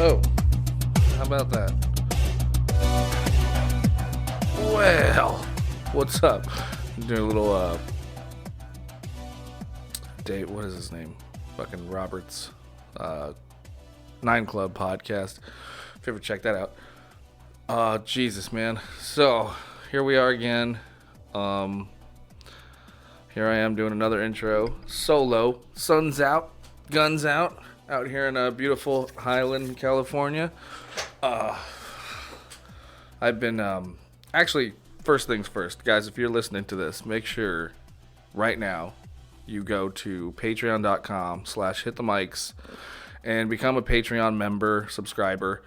Oh, how about that? Well, what's up? I'm doing a little, date, what is his name? Fucking Robert's, 9 Club podcast. If you ever check that out. Jesus, man. So, here we are again. Here I am doing another intro. Solo. Sun's out. Guns out. Out here in beautiful Highland, California. I've been, actually, first things first. Guys, if you're listening to this, make sure right now you go to patreon.com/hitthemics and become a Patreon member, subscriber.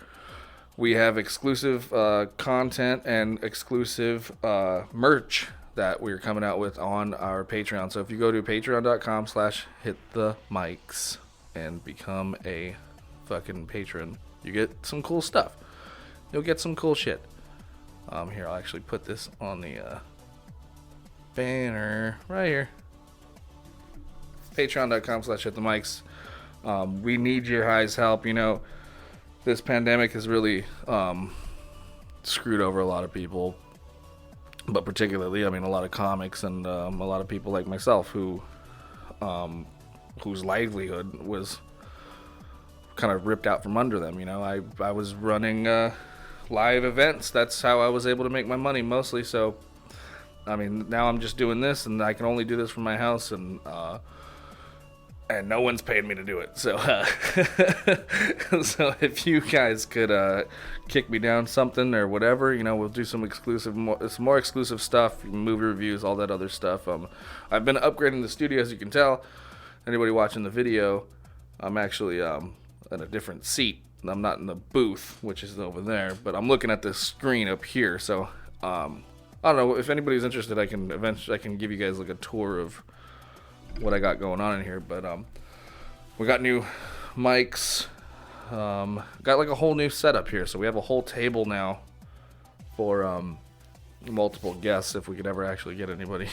We have exclusive content and exclusive merch that we're coming out with on our Patreon. So if you go to patreon.com/hitthemics and become a fucking patron, you get some cool stuff. You'll get some cool shit. Here, I'll actually put this on the banner right here. Patreon.com/hitthemics. We need your guys' help. You know, this pandemic has really screwed over a lot of people, but particularly, I mean, a lot of comics and a lot of people like myself who whose livelihood was kind of ripped out from under them. You know, I was running live events. That's how I was able to make my money mostly. So, I mean, now I'm just doing this, and I can only do this from my house, and no one's paid me to do it. So, so if you guys could kick me down something or whatever, you know, we'll do some more exclusive stuff, movie reviews, all that other stuff. I've been upgrading the studio, as you can tell. Anybody watching the video, I'm actually in a different seat. I'm not in the booth, which is over there, but I'm looking at this screen up here. So, I don't know if anybody's interested. I can give you guys like a tour of what I got going on in here. But we got new mics. Got like a whole new setup here. So we have a whole table now for multiple guests. If we could ever actually get anybody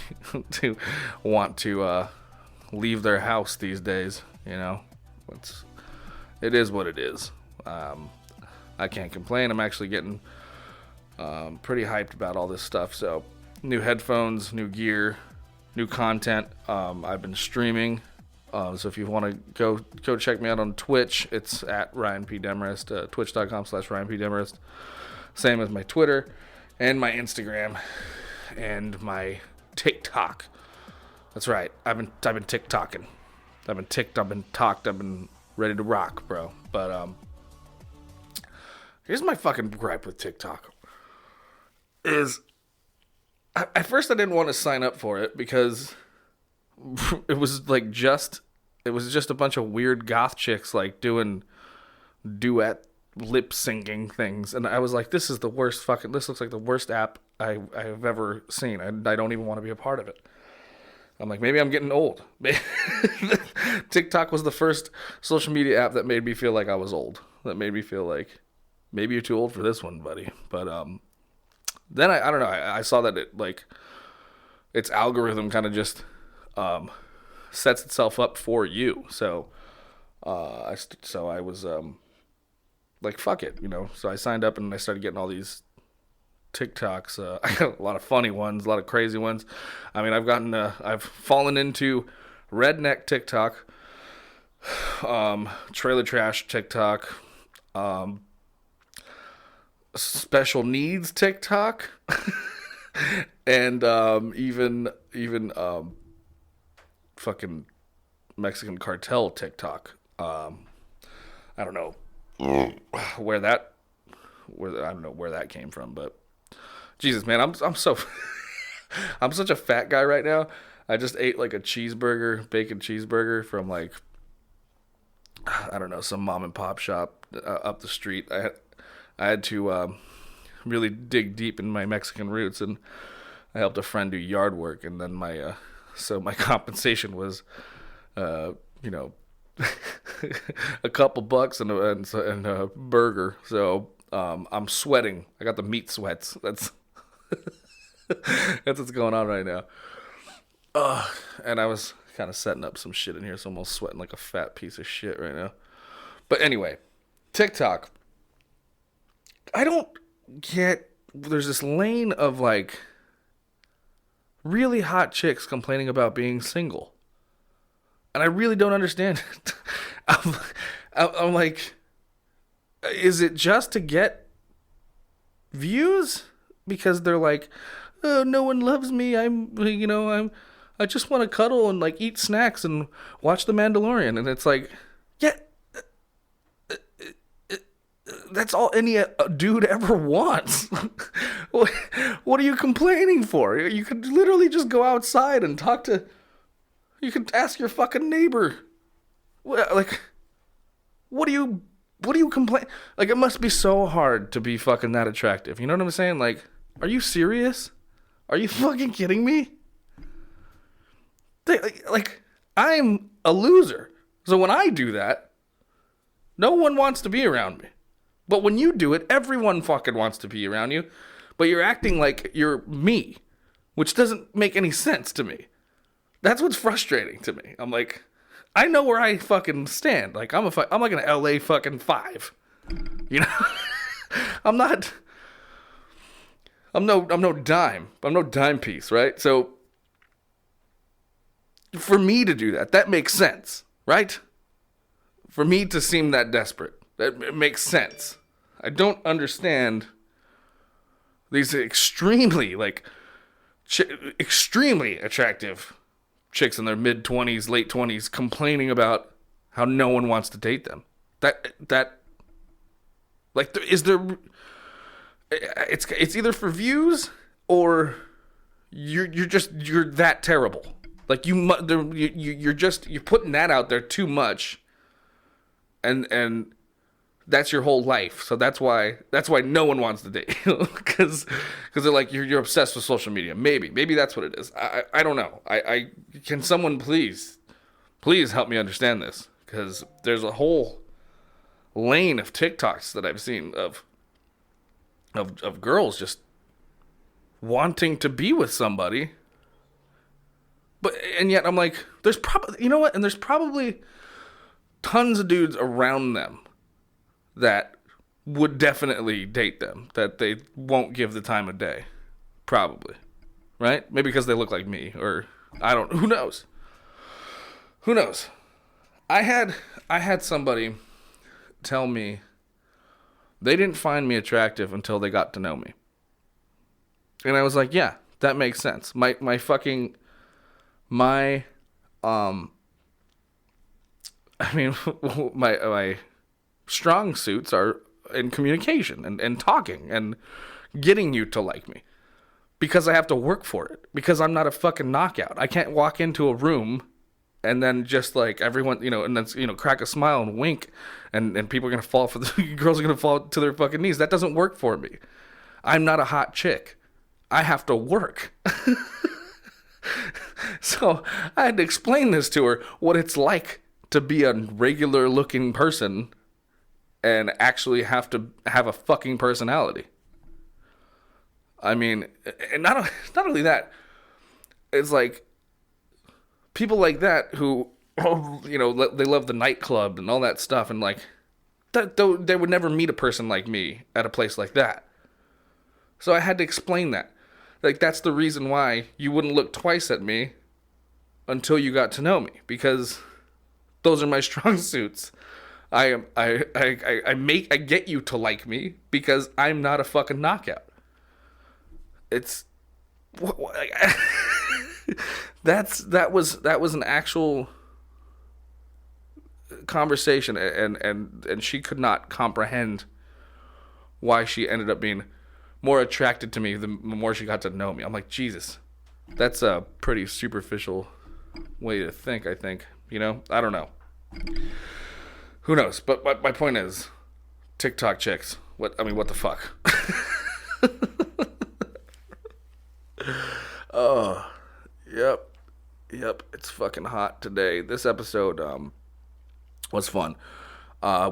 to want to leave their house these days, you know, it is what it is. I can't complain. I'm actually getting pretty hyped about all this stuff. So new headphones, new gear, new content. I've been streaming. So if you want to go check me out on Twitch, it's at Ryan P. Demarest, twitch.com/Ryan P. Demarest. Same as my Twitter and my Instagram and my TikTok. That's right. I've been TikToking. I've been ready to rock, bro. But here's my fucking gripe with TikTok. At first I didn't want to sign up for it because it was just a bunch of weird goth chicks like doing duet lip syncing things, and I was like, this looks like the worst app I've ever seen. I don't even want to be a part of it. I'm like, maybe I'm getting old. TikTok was the first social media app that made me feel like I was old. That made me feel like, maybe you're too old for this one, buddy. But then I don't know. I saw that its algorithm kind of just sets itself up for you. So I was like, fuck it, you know. So I signed up and I started getting all these TikToks. I got a lot of funny ones, a lot of crazy ones. I mean, I've fallen into redneck TikTok, trailer trash TikTok, special needs TikTok, and even fucking Mexican cartel TikTok. I don't know where that came from, but Jesus, man, I'm so I'm such a fat guy right now. I just ate like a bacon cheeseburger from like, I don't know, some mom and pop shop up the street. I had to really dig deep in my Mexican roots, and I helped a friend do yard work, and then my compensation was, you know, a couple bucks and a burger. So I'm sweating. I got the meat sweats. That's what's going on right now. And I was kind of setting up some shit in here, so I'm almost sweating like a fat piece of shit right now. But anyway, TikTok. I don't get, there's this lane of like really hot chicks complaining about being single. And I really don't understand it. I'm like, is it just to get views? Because they're like, oh, no one loves me. I just want to cuddle and like eat snacks and watch The Mandalorian. And it's like, yeah, that's all any dude ever wants. What are you complaining for? You could literally just go outside and talk to, you could ask your fucking neighbor. Like, what do you complain? Like, it must be so hard to be fucking that attractive. You know what I'm saying? Like, are you serious? Are you fucking kidding me? Like, I'm a loser. So when I do that, no one wants to be around me. But when you do it, everyone fucking wants to be around you. But you're acting like you're me, which doesn't make any sense to me. That's what's frustrating to me. I'm like, I know where I fucking stand. Like, I'm like an LA fucking 5. You know? I'm no dime. I'm no dime piece, right? So for me to do that, that makes sense, right? For me to seem that desperate, it makes sense. I don't understand these extremely, like, extremely attractive chicks in their mid-20s, late 20s complaining about how no one wants to date them. It's either for views or you're that terrible. Like, you're putting that out there too much, and that's your whole life. So that's why no one wants to date you, because they're like, you're obsessed with social media. Maybe that's what it is. I don't know. I can someone please help me understand this, because there's a whole lane of TikToks that I've seen of girls just wanting to be with somebody. And yet I'm like, there's probably, you know what? And there's probably tons of dudes around them that would definitely date them, that they won't give the time of day. Probably. Right? Maybe because they look like me, or who knows? Who knows? I had somebody tell me they didn't find me attractive until they got to know me. And I was like, yeah, that makes sense. My strong suits are in communication and talking and getting you to like me, because I have to work for it, because I'm not a fucking knockout. I can't walk into a room and then just like everyone, and then, crack a smile and wink and people are going to fall girls are going to fall to their fucking knees. That doesn't work for me. I'm not a hot chick. I have to work. So I had to explain this to her, what it's like to be a regular looking person and actually have to have a fucking personality. I mean, and not only that, it's like people like that who, they love the nightclub and all that stuff, and like, they would never meet a person like me at a place like that. So I had to explain that. Like, that's the reason why you wouldn't look twice at me until you got to know me, because those are my strong suits. I get you to like me because I'm not a fucking knockout. It's that was an actual conversation, and she could not comprehend why she ended up being more attracted to me the more she got to know me. I'm like, Jesus, that's a pretty superficial way to think, I think. I don't know. Who knows? But my point is, TikTok chicks. What the fuck? Oh, yep. It's fucking hot today. This episode was fun.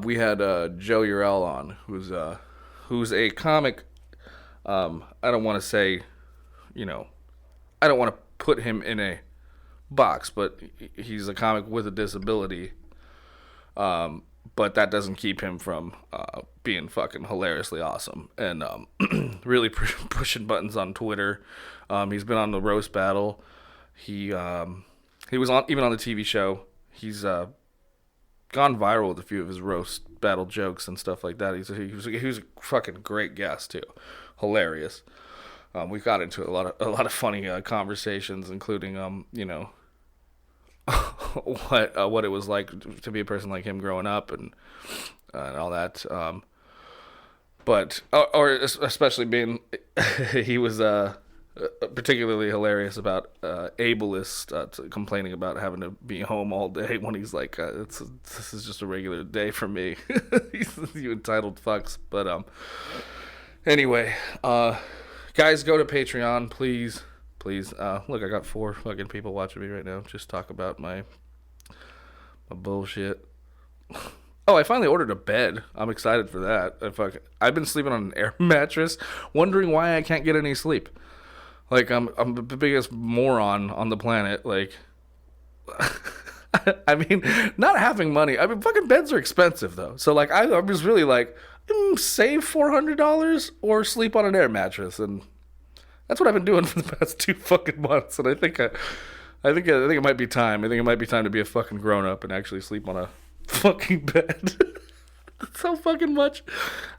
We had Joe Eurell on, who's a comic. I don't want to say, I don't want to put him in a box, but he's a comic with a disability. but that doesn't keep him from being fucking hilariously awesome and really pushing buttons on Twitter. He's been on the roast battle. He was on even on the TV show. He's gone viral with a few of his roast battle jokes and stuff like that. He was a fucking great guest too, hilarious. We got into a lot of funny conversations, including what it was like to be a person like him growing up and all that. But especially being he was particularly hilarious about ableist complaining about having to be home all day when he's like, this is just a regular day for me. You entitled fucks. But anyway, guys, go to Patreon, please. Look, I got 4 fucking people watching me right now. Just talk about my bullshit. Oh, I finally ordered a bed. I'm excited for that. I've been sleeping on an air mattress, wondering why I can't get any sleep. Like, I'm the biggest moron on the planet. Like, I mean, not having money. I mean, fucking beds are expensive, though. So, like, I was really like, save $400 or sleep on an air mattress. And that's what I've been doing for the past 2 fucking months. And I think it might be time. I think it might be time to be a fucking grown-up and actually sleep on a fucking bed. So fucking much.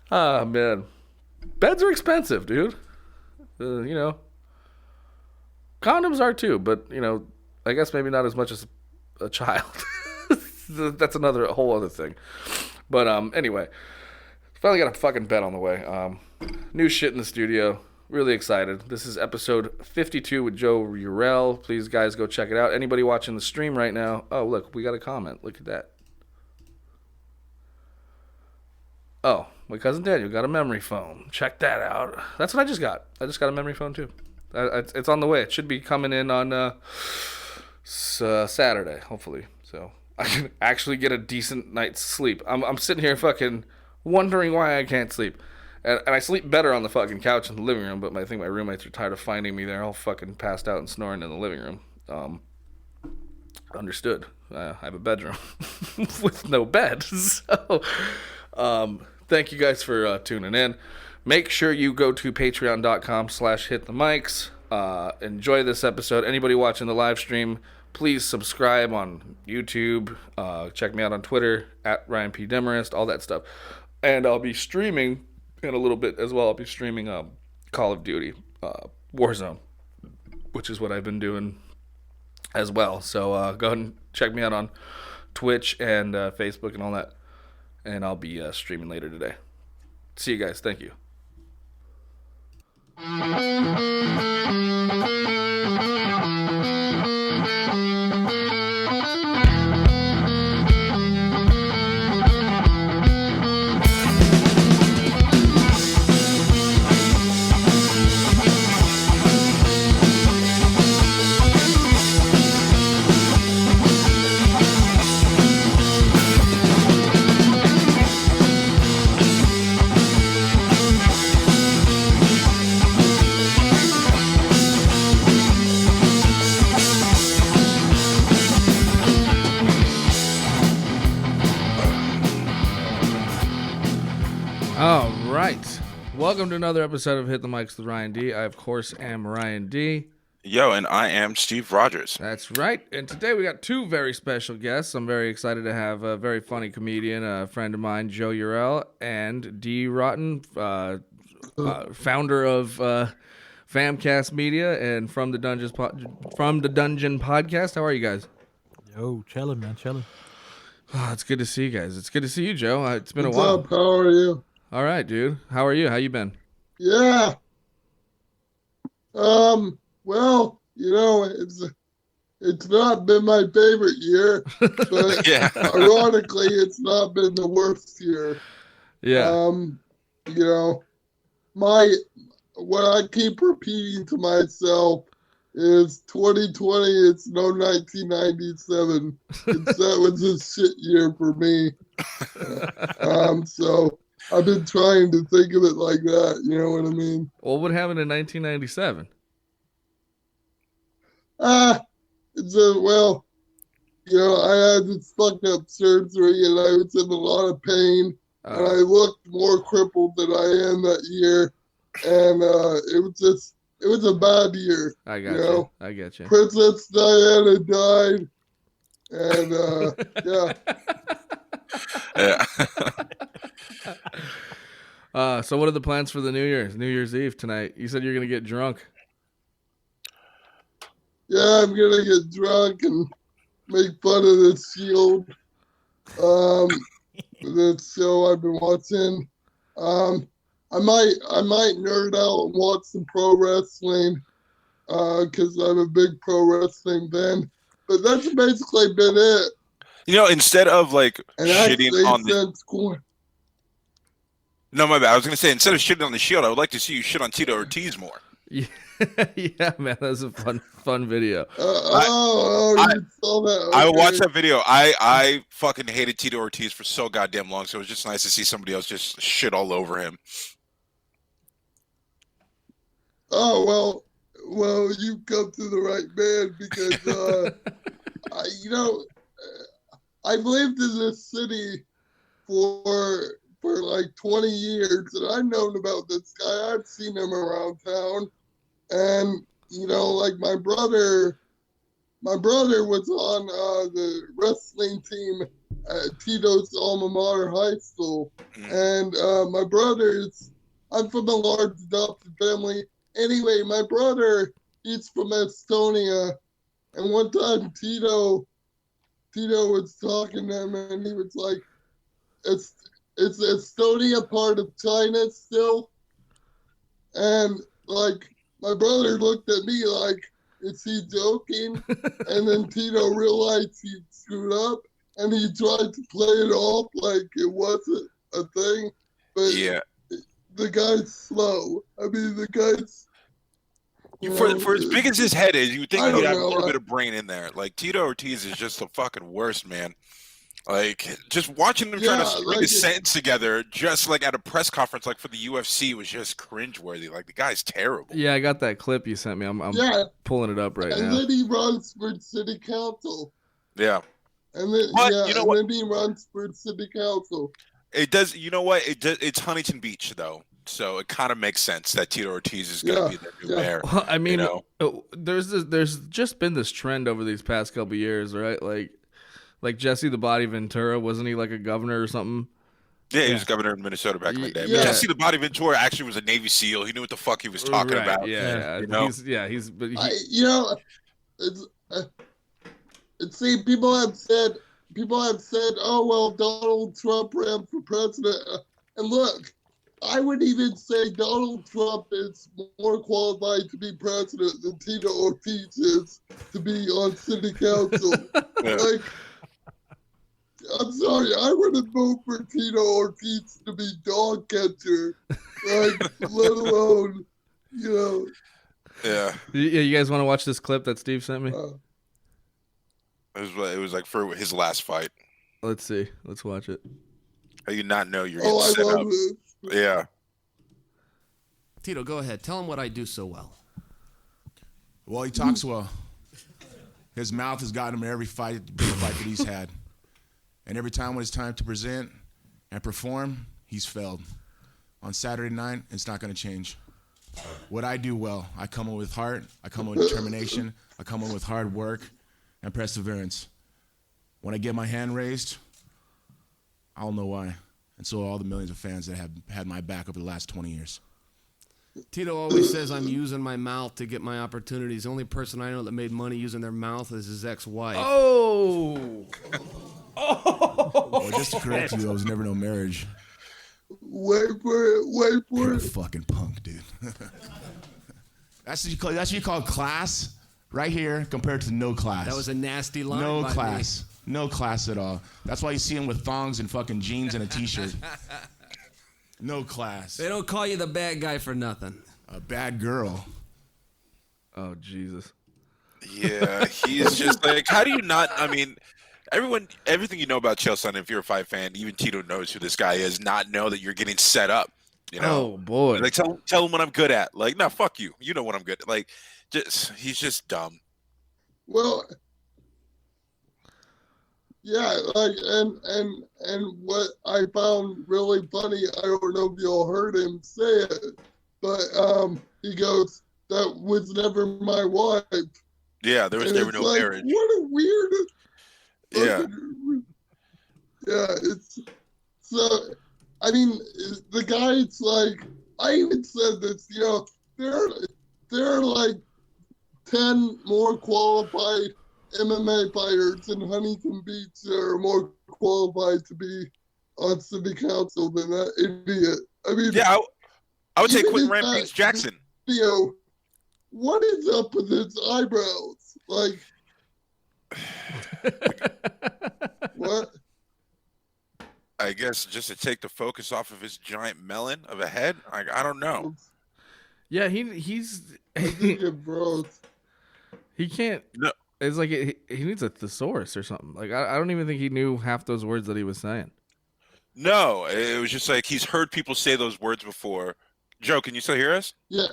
Ah, man. Beds are expensive, dude. Condoms are too, but, I guess maybe not as much as a child. That's a whole other thing. But anyway, finally got a fucking bed on the way. New shit in the studio. Really excited. This is episode 52 with Joe Eurell. Please, guys, go check it out. Anybody watching the stream right now? Oh, look, we got a comment. Look at that. Oh, my cousin Daniel got a memory foam. Check that out. That's what I just got. I just got a memory foam, too. It's on the way. It should be coming in on Saturday, hopefully. So I can actually get a decent night's sleep. I'm sitting here fucking wondering why I can't sleep. And I sleep better on the fucking couch in the living room, but I think my roommates are tired of finding me there all fucking passed out and snoring in the living room. Understood. I have a bedroom with no bed. So thank you guys for tuning in. Make sure you go to patreon.com/hitthemics. Enjoy this episode. Anybody watching the live stream, please subscribe on YouTube. Check me out on Twitter, @Ryan P. Demarest, all that stuff. And I'll be streaming in a little bit as well. I'll be streaming Call of Duty Warzone, which is what I've been doing as well. So go ahead and check me out on Twitch and Facebook and all that. And I'll be streaming later today. See you guys. Thank you. All right. Welcome to another episode of Hit the Mics with Ryan D. I, of course, am Ryan D. Yo, and I am Steve Rogers. That's right. And today we got 2 very special guests. I'm very excited to have a very funny comedian, a friend of mine, Joe Eurell, and D. Rotten, founder of Famcast Media and From the Dungeon Podcast. How are you guys? Yo, chilling, man, chilling. Oh, it's good to see you guys. It's good to see you, Joe. It's been a while. What's up? How are you? All right, dude. How are you? How you been? Yeah. Well, it's not been my favorite year, but Yeah. ironically, it's not been the worst year. Yeah. What I keep repeating to myself is 2020, it's no 1997. That was a shit year for me. So I've been trying to think of it like that, you know what I mean? Well, what happened in 1997? I had this fucked up surgery and I was in a lot of pain. And I looked more crippled than I am that year. And it was a bad year. I got you. I get you. Princess Diana died. And yeah. So what are the plans for the New Year's Eve tonight? You said you're going to get drunk. Yeah, I'm going to get drunk and make fun of the Shield. The show I've been watching. I might nerd out and watch some pro wrestling because I'm a big pro wrestling fan. But that's basically been it. Instead of like and shitting on the score. No, my bad. I was gonna say instead of shitting on the Shield, I would like to see you shit on Tito Ortiz more. Yeah, man, that's a fun video. You saw that. Okay. I watched that video. I fucking hated Tito Ortiz for so goddamn long, so it was just nice to see somebody else just shit all over him. Oh well, you come to the right man because I've lived in this city for like 20 years, and I've known about this guy. I've seen him around town, and like my brother was on the wrestling team at Tito's alma mater high school, and my brother's. I'm from a large adopted family. Anyway, my brother, he's from Estonia, and one time Tito was talking to him, and he was like, "Is Estonia part of China still?" And like my brother looked at me like, "Is he joking?" And then Tito realized he screwed up, and he tried to play it off like it wasn't a thing. But yeah, the guy's slow. I mean, the guy's. For as big as his head is, you would think he'd have a little bit of brain in there. Like Tito Ortiz is just the fucking worst, man. Like just watching him trying to string a sentence together, just like at a press conference, like for the UFC, was just cringeworthy. Like the guy's terrible. Yeah, I got that clip you sent me. I'm pulling it up right now. And then he runs for city council. Yeah. And then then he runs for city council. It does. You know what? It's Huntington Beach though. So it kind of makes sense that Tito Ortiz is going to be the new mayor. Well, I mean, there's just been this trend over these past couple years, right? Like Jesse the Body Ventura, wasn't he like a governor or something? Yeah, he was governor of Minnesota back in the day. Yeah. Jesse the Body Ventura actually was a Navy SEAL. He knew what the fuck he was talking about. Yeah, See, people have said, "Oh well, Donald Trump ran for president," and look. I would even say Donald Trump is more qualified to be president than Tito Ortiz is to be on city council. Like, I'm sorry, I wouldn't vote for Tito Ortiz to be dog catcher, like, let alone, Yeah. You guys want to watch this clip that Steve sent me? It was like for his last fight. Let's see. Let's watch it. How you not know you're getting set up? Yeah. Tito, go ahead. Tell him what I do so well. Well, he talks well. His mouth has gotten him in every fight that he's had. And every time when it's time to present and perform, he's failed. On Saturday night, it's not going to change. What I do well, I come in with heart, I come in with determination, I come in with hard work and perseverance. When I get my hand raised, I don't know why. And so all the millions of fans that have had my back over the last 20 years. Tito always says I'm using my mouth to get my opportunities. The only person I know that made money using their mouth is his ex-wife. Oh! Well, just to correct you, I was never no marriage. Wait for it. You're a fucking punk, dude. That's what you call class right here compared to no class. That was a nasty line. No class. No class at all. That's why you see him with thongs and fucking jeans and a t-shirt. No class. They don't call you the bad guy for nothing. A bad girl. Oh, Jesus. Yeah, he's just like, how do you not, I mean, everything you know about Chael Sonnen, if you're a Fight fan, even Tito knows who this guy is, not know that you're getting set up, Oh, boy. Like, tell him what I'm good at. Like, no, fuck you. You know what I'm good at. Like, he's just dumb. Well, yeah, like, and what I found really funny, I don't know if y'all heard him say it, but he goes, "That was never my wife." Yeah, there was And never it's no like, marriage. what a weird Yeah. fucking, yeah, it's so. I mean, the guys like I even said this. You know, there are like 10 more qualified MMA fighters in Huntington Beach that are more qualified to be on city council than that idiot. I mean, Yeah, I would say even Quentin in that Rampage Jackson. video, what is up with his eyebrows? Like, what? I guess just to take the focus off of his giant melon of a head. I don't know. Yeah, he's I think it broke. he can't. No. It's like he needs a thesaurus or something. Like I don't even think he knew half those words that he was saying. No, it was just like he's heard people say those words before. Joe, can you still hear us? Yeah.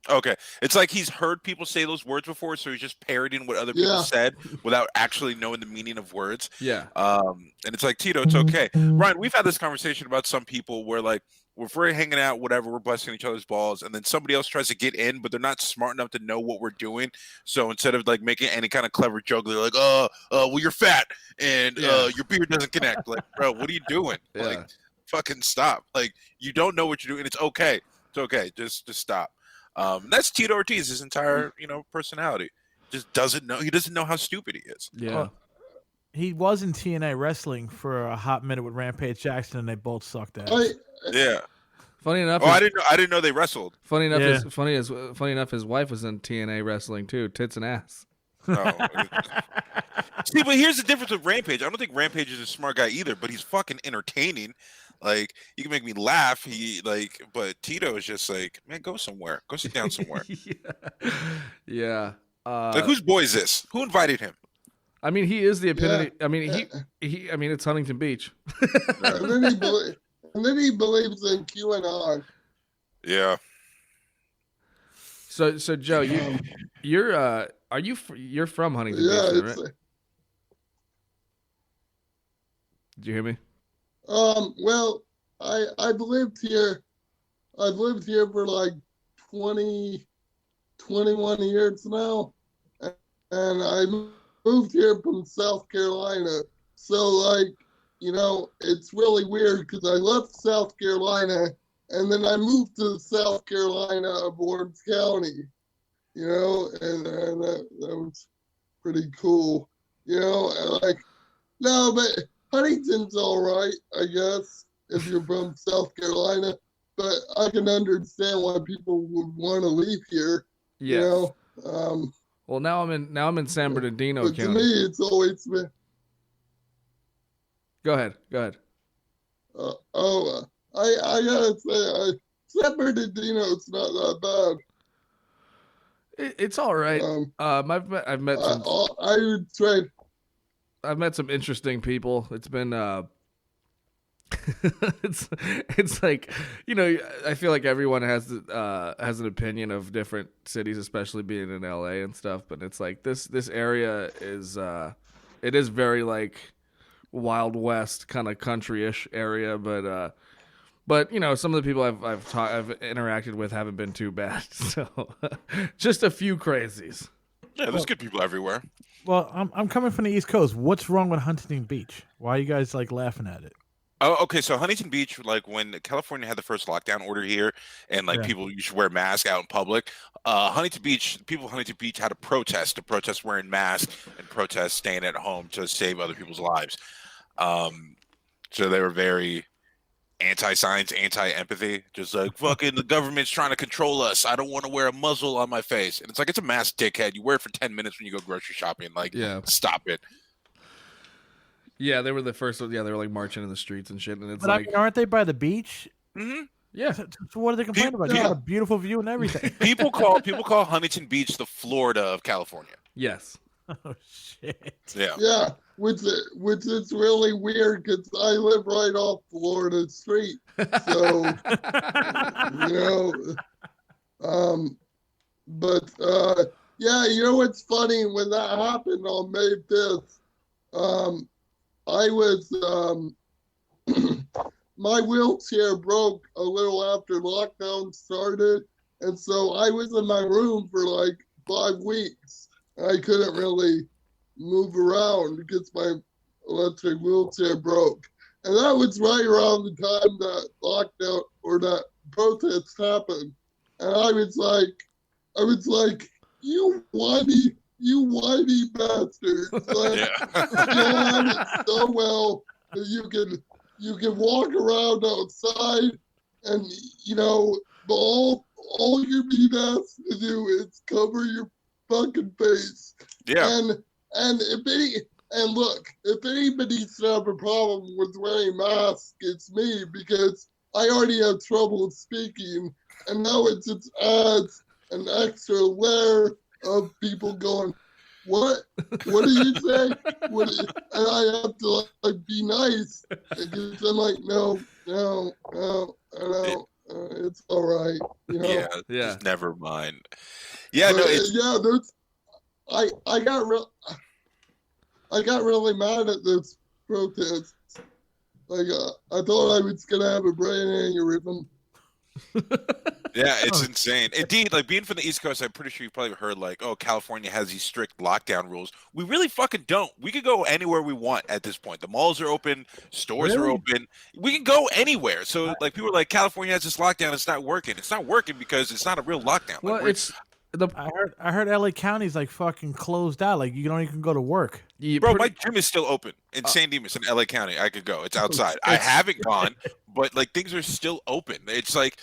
Okay. It's like he's heard people say those words before, so he's just parodying what other people Yeah. said without actually knowing the meaning of words. Yeah. And it's like, Tito, it's okay. Ryan, we've had this conversation about some people where, like, if we're hanging out, whatever, we're busting each other's balls, and then somebody else tries to get in, but they're not smart enough to know what we're doing. So instead of, like, making any kind of clever joke, they're like, well, you're fat, and your beard doesn't connect. Like, bro, what are you doing? Yeah. Like, fucking stop. Like, you don't know what you're doing. It's okay. It's okay. Just stop. That's Tito Ortiz, his entire, personality. Just doesn't know. He doesn't know how stupid he is. Yeah. He was in TNA wrestling for a hot minute with Rampage Jackson, and they both sucked ass. Yeah. Funny enough. Oh, I didn't know they wrestled. Funny enough, Yeah. funny enough, his wife was in TNA wrestling too, tits and ass. Oh. See, but here's the difference with Rampage. I don't think Rampage is a smart guy either, but he's fucking entertaining. Like, he can make me laugh. But Tito is just like, man, go somewhere. Go sit down somewhere. Yeah. Like, whose boy is this? Who invited him? I mean, he is the epitome. Yeah. I mean, he. I mean, it's Huntington Beach. And then he believes in QAnon. Yeah. So Joe, you're from Huntington Yeah, Beach, it's right? Did you hear me? well, I've lived here. I've lived here for like 21 years now, and I moved here from South Carolina. So, like, it's really weird because I left South Carolina and then I moved to South Carolina of Orange County, and that was pretty cool, like, no, but Huntington's all right, I guess, if you're from South Carolina, but I can understand why people would want to leave here, Yeah. Well, now I'm in San Bernardino but County. to me, it's always been. Go ahead. I gotta say, San Bernardino's not that bad. It's all right. I've met some. I would say. I've met some interesting people. It's been it's like, I feel like everyone has an opinion of different cities, especially being in LA and stuff, but it's like this area is it is very like Wild West kind of country-ish area, but some of the people I've interacted with haven't been too bad. So just a few crazies. Yeah, there's good people everywhere. Well, I'm coming from the East Coast. What's wrong with Huntington Beach? Why are you guys like laughing at it? Oh, okay. So Huntington Beach, like when California had the first lockdown order here, and like people, you should wear masks out in public. People of Huntington Beach had a protest wearing masks and protest staying at home to save other people's lives. So they were very anti-science, anti-empathy, just like, fucking the government's trying to control us. I don't want to wear a muzzle on my face. And it's like, it's a mask, dickhead. You wear it for 10 minutes when you go grocery shopping. Like, stop it. Yeah, they were the first. Yeah, they were like marching in the streets and shit. And it's But like, I mean, aren't they by the beach? Mm-hmm. Yeah. So what are they complaining about? You got a beautiful view and everything. People call Huntington Beach the Florida of California. Yes. Oh shit. Yeah. Yeah, which is really weird because I live right off Florida Street. So, yeah, what's funny, when that happened on May 5th, I was my wheelchair broke a little after lockdown started, and so I was in my room for like 5 weeks. I couldn't really move around because my electric wheelchair broke. And that was right around the time that lockdown or that protest happened. And I was like, you whiny bastards. Like, you had it so well that you can walk around outside and, you know, all you're being asked to do is cover your fucking face. Yeah. And look, if anybody's to have a problem with wearing masks, it's me, because I already have trouble speaking, and now it just adds an extra layer of people going, what do you say? And I have to like be nice, because I'm like, no, it's all right, you know. Yeah. Just never mind. Yeah, but, I got really mad at this protest. Like, I thought I was gonna have a brain aneurysm. Yeah, it's insane. Indeed, like being from the East Coast, I'm pretty sure you probably heard like, oh, California has these strict lockdown rules. We really fucking don't. We could go anywhere we want at this point. The malls are open, stores are open. We can go anywhere. So like people are like, California has this lockdown, it's not working. It's not working because it's not a real lockdown. Well, like, I heard LA County's like fucking closed out. Like you don't even go to work. Bro, my gym is still open in San Dimas in LA County. I could go. It's outside. I haven't gone, but like things are still open. It's like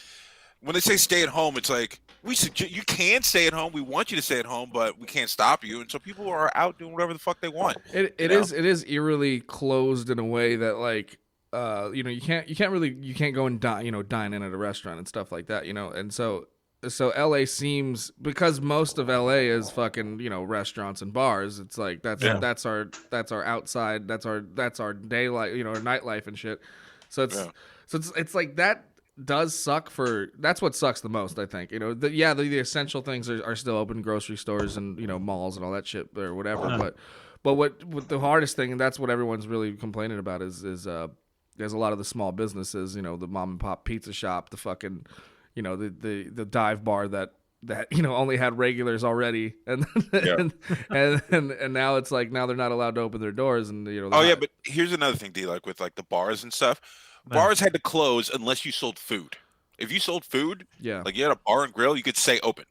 when they say stay at home, it's like you can stay at home. We want you to stay at home, but we can't stop you. And so people are out doing whatever the fuck they want. It is eerily closed in a way that like you can't go and dine in at a restaurant and stuff like that, and so LA seems, because most of LA is fucking, restaurants and bars. It's like that's our outside, that's our daylight, our nightlife and shit. So it's like that does suck that's what sucks the most, I think. The essential things are still open, grocery stores and, malls and all that shit or whatever. But what the hardest thing, and that's what everyone's really complaining about is there's a lot of the small businesses, the mom and pop pizza shop, the fucking, the dive bar that only had regulars already, and now it's like now they're not allowed to open their doors, and but here's another thing, D, like with like the bars and stuff. Bars had to close unless you sold food. If you sold food, like you had a bar and grill, you could stay open.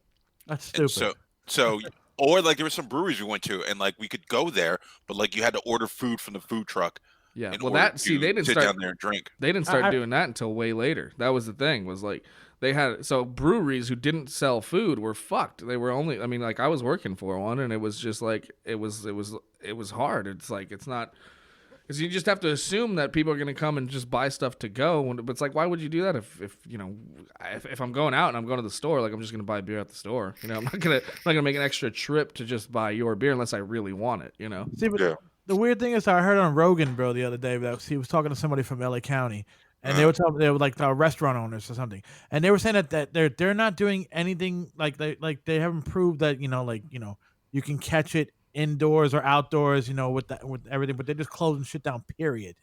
That's stupid. And so or like there were some breweries we went to, and like we could go there, but like you had to order food from the food truck. Yeah, well, they didn't sit start down there and drink. They didn't start doing that until way later. That was the thing. Was like they had breweries who didn't sell food were fucked. They were only. I mean, like I was working for one, and it was just like it was hard. It's like it's not. Because you just have to assume that people are going to come and just buy stuff to go. But it's like, why would you do that if I'm going out and I'm going to the store, like I'm just going to buy beer at the store. I'm not gonna make an extra trip to just buy your beer unless I really want it. See, but the weird thing is, I heard on Rogan, bro, the other day that he was talking to somebody from LA County, and they were like restaurant owners or something, and they were saying that they're not doing anything like they haven't proved that you can catch it indoors or outdoors, with everything, but they're just closing shit down, period,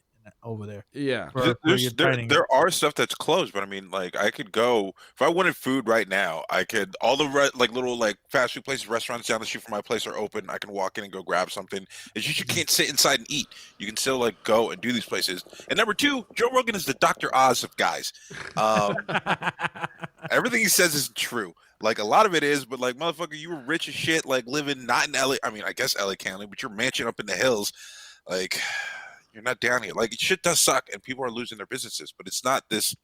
over there. Yeah. There are stuff that's closed, but I mean, like I could go if I wanted food right now. I could all the little like fast food places, restaurants down the street from my place are open. I can walk in and go grab something. It's just you can't sit inside and eat. You can still like go and do these places. And number two, Joe Rogan is the Dr. Oz of guys. Everything he says is true. Like a lot of it is, but like motherfucker, you were rich as shit, like living not in LA. I mean, I guess LA County, but your mansion up in the hills, like you're not down here. Like shit does suck, and people are losing their businesses, but it's not this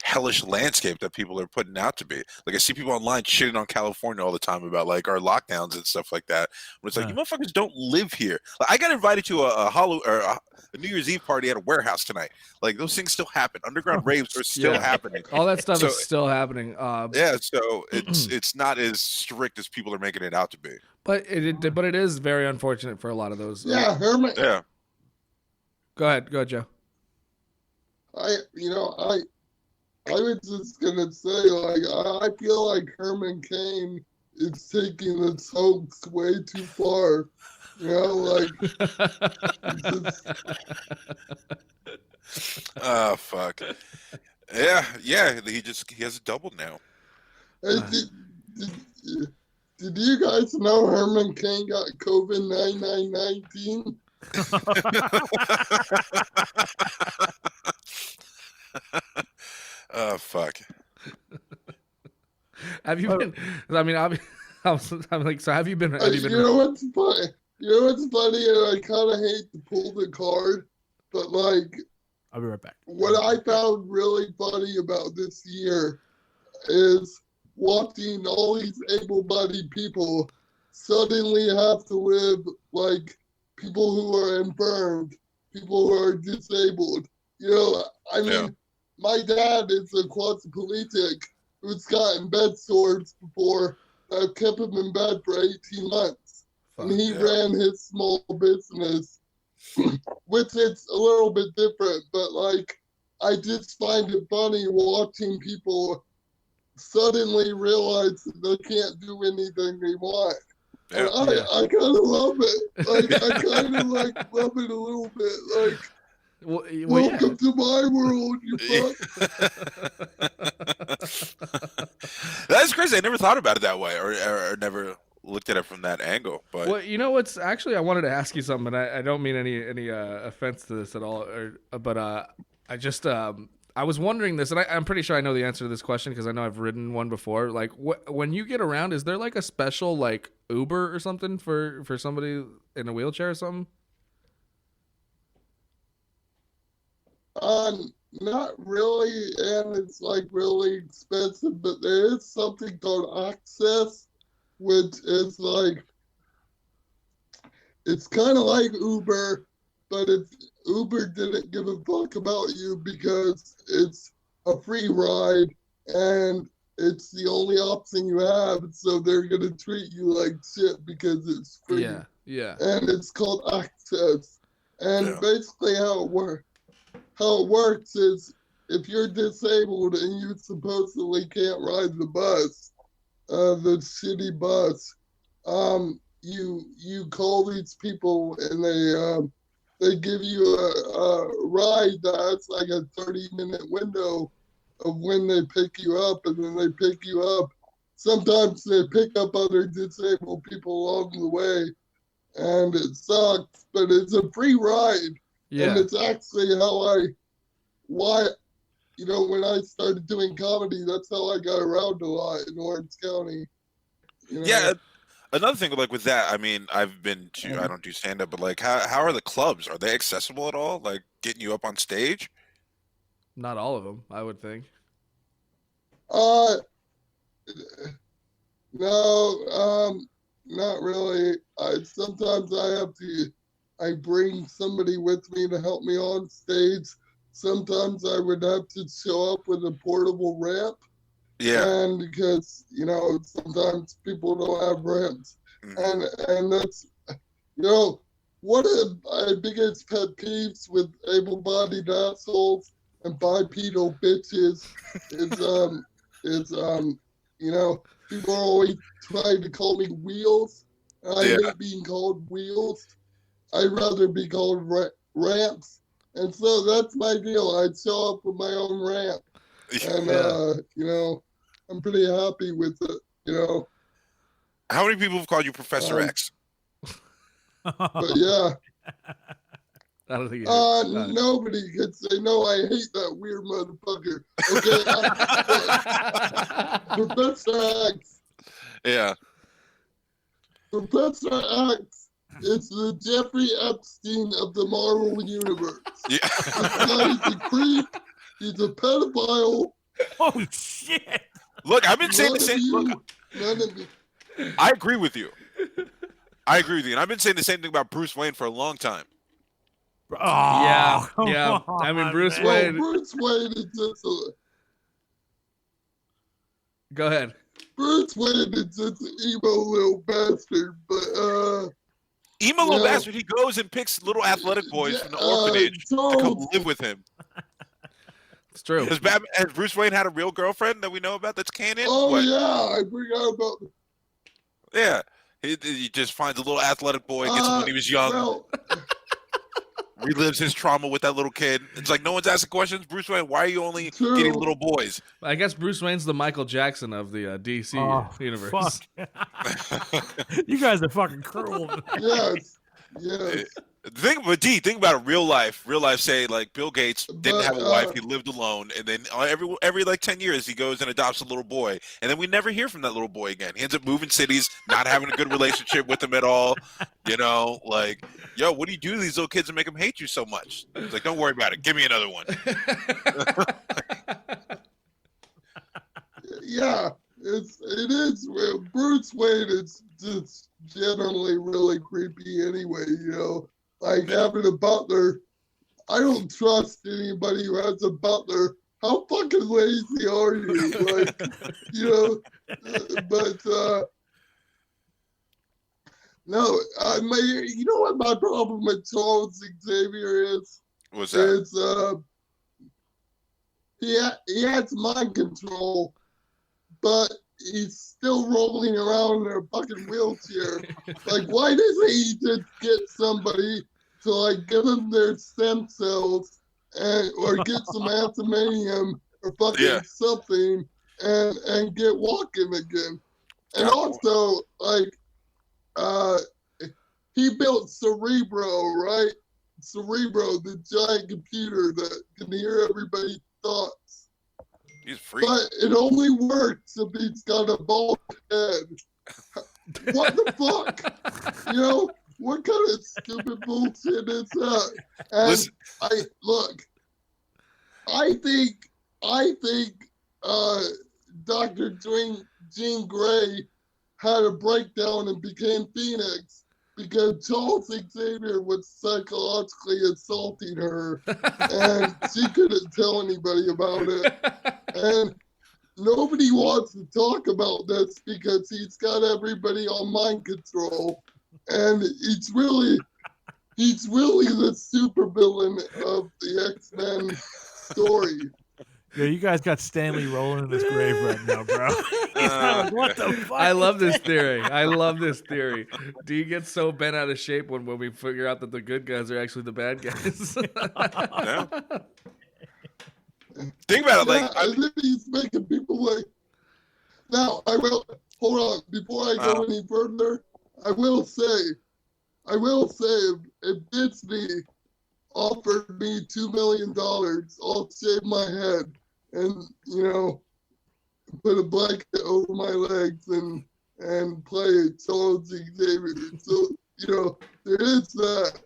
hellish landscape that people are putting out to be. Like I see people online shitting on California all the time about like our lockdowns and stuff like that. But it's like you motherfuckers don't live here. Like I got invited to a New Year's Eve party at a warehouse tonight. Like those things still happen. Underground raves are still happening. All that stuff is still happening. So it's not as strict as people are making it out to be. But it is very unfortunate for a lot of those. Yeah, Herman. Yeah. Go ahead, Joe. I was just gonna say, like, I feel like Herman Cain it's taking this hoax way too far. You know, like, it's just, Oh fuck. Yeah. He has a double now. hey, did you guys know Herman Cain got COVID-19? Oh fuck. Have you been? I mean, I'm like, so have you been? Have you been? You know what's funny? You know what's funny? And I kind of hate to pull the card, but like, I'll be right back. what I found really funny about this year is watching all these able-bodied people suddenly have to live like people who are infirmed, people who are disabled. You know, I mean, my dad is a quadriplegic who's gotten bed sores before. I've kept him in bed for 18 months. And he ran his small business, which is a little bit different, but like, I just find it funny watching people suddenly realize that they can't do anything they want. And I kind of love it. Like, I kind of like love it a little bit. Like, welcome to my world, you fuck. That's crazy. I never thought about it that way, or never looked at it from that angle. But well, you know what's actually, I wanted to ask you something, and I don't mean any offense to this at all, but I just I was wondering this, and I'm pretty sure I know the answer to this question because I know I've ridden one before. Like, when you get around, is there like a special like Uber or something for somebody in a wheelchair or something? Not really, and it's like really expensive, but there is something called Access, which is like, it's kind of like Uber, but if Uber didn't give a fuck about you because it's a free ride and it's the only option you have, so they're gonna treat you like shit because it's free. Yeah. And it's called Access, and basically how it works is if you're disabled and you supposedly can't ride the bus, the city bus, you call these people and they give you a ride that's like a 30-minute window of when they pick you up, and then they pick you up. Sometimes they pick up other disabled people along the way, and it sucks, but it's a free ride. Yeah. And it's actually why, you know, when I started doing comedy, that's how I got around a lot in Orange County. You know? yeah, another thing like with that, I mean, I've been to, I don't do stand up, but like, how are the clubs? Are they accessible at all? Like getting you up on stage? Not all of them, I would think. No, not really. Sometimes I bring somebody with me to help me on stage. Sometimes I would have to show up with a portable ramp. Yeah. And because, you know, sometimes people don't have ramps. Mm-hmm. And that's, you know, one of my biggest pet peeves with able-bodied assholes and bipedal bitches is you know, people are always trying to call me Wheels. I hate being called Wheels. I'd rather be called Ramps. And so that's my deal. I'd show up with my own ramp. And, you know, I'm pretty happy with it, you know. How many people have called you Professor X? But yeah. I don't think nobody could say, no, I hate that weird motherfucker. Okay. Professor X. Yeah. Professor X is the Jeffrey Epstein of the Marvel Universe. Yeah. This guy is a creep. He's a pedophile. Oh, shit. Look, I've been saying the same thing. I agree with you. And I've been saying the same thing about Bruce Wayne for a long time. Oh, yeah. I mean, Bruce Wayne. Bruce Wayne is just Go ahead. Bruce Wayne is just an emo little bastard, but emo little bastard. He goes and picks little athletic boys from the orphanage to come live with him. It's true. Has Bruce Wayne had a real girlfriend that we know about that's canon? Oh, yeah, I forgot about Yeah, he just finds a little athletic boy, gets him when he was young, Well, relives his trauma with that little kid. It's like no one's asking questions. Bruce Wayne, why are you only True. getting little boys? I guess Bruce Wayne's the Michael Jackson of the DC universe. Fuck. You guys are fucking cruel. yes. Think about it. Real life, say like Bill Gates didn't But, have a wife. He lived alone, and then every like 10 years he goes and adopts a little boy, and then we never hear from that little boy again. He ends up moving cities, not having a good relationship with them at all. You know, like, yo, what do you do to these little kids and make them hate you so much? It's like, don't worry about it. Give me another one. Yeah, it is. Bruce Wayne is just generally really creepy anyway. You know, like having a butler. I don't trust anybody who has a butler. How fucking lazy are you? Like, you know, but no, you know what my problem with Charles Xavier is? What's that? It's he has mind control, but he's still rolling around in a fucking wheelchair. Like, why doesn't he just get somebody to like give them their stem cells or get some adamantium or fucking something and get walking again? And also, like, he built Cerebro, right? Cerebro, the giant computer that can hear everybody's thoughts. He's free. But it only works if he's got a bald head. What the fuck? You know, what kind of stupid bullshit is that? And Listen. I think Dr. Jean Grey had a breakdown and became Phoenix because Charles Xavier was psychologically assaulting her and she couldn't tell anybody about it. And nobody wants to talk about this because he's got everybody on mind control. And he's really the supervillain of the X-Men story. Yeah, you guys got Stanley rolling in his grave right now, bro. He's like, what the fuck? I love this theory. Do you get so bent out of shape when we figure out that the good guys are actually the bad guys? Yeah. Think about it, like and then he's making people like. Now I will hold on before I go any further. I will say, if Disney offered me $2 million, I'll shave my head and, you know, put a blanket over my legs and play Charles Xavier. So, you know, there is that.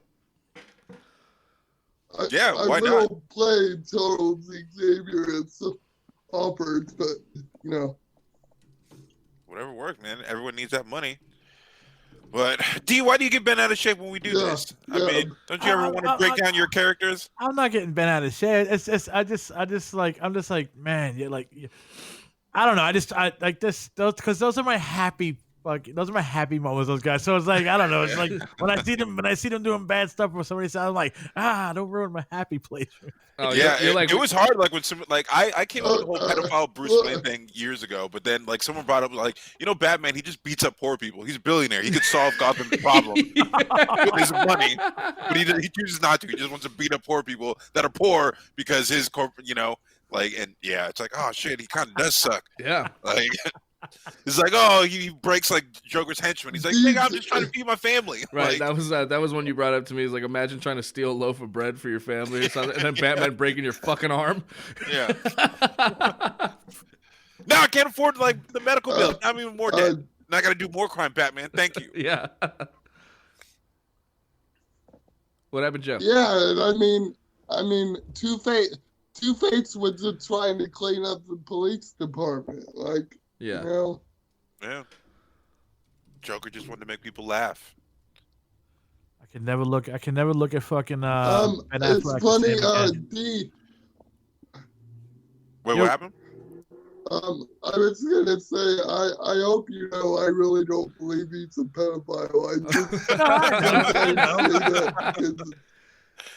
Why I will play Charles Xavier if offered, but, you know. Whatever works, man. Everyone needs that money. But D, why do you get bent out of shape when we do this? I mean, don't you ever want to break down your characters? I'm not getting bent out of shape. It's just I'm just like, man, you're like, I don't know. I like this because those are my happy moments. Those guys. So it's like, I don't know. It's like when I see them doing bad stuff or somebody says, I'm like, don't ruin my happy place. Oh yeah, it was hard. Like when some I came up with the whole pedophile Bruce Wayne thing years ago, but then like someone brought up like, you know, Batman, he just beats up poor people. He's a billionaire. He could solve Gotham's problem with his money, but he chooses not to. He just wants to beat up poor people that are poor because his corporate, you know, like, and yeah, it's like, oh shit, he kind of does suck. Yeah, like. It's like, oh, he breaks like Joker's henchman. He's like, nigga, I'm just trying to feed my family. Right. Like, that was when you brought up to me. Is like, imagine trying to steal a loaf of bread for your family or something, and then Batman breaking your fucking arm. Yeah. Now I can't afford like the medical bill. I'm even more dead. Now I got to do more crime, Batman. Thank you. Yeah. What happened, Joe? Yeah, and I mean, Two-Face was just trying to clean up the police department, like. Yeah. You know? Yeah. Joker just wanted to make people laugh. I can never look at fucking it's funny, D. Wait, what happened? I was gonna say, I hope you know I really don't believe he's a pedophile. I just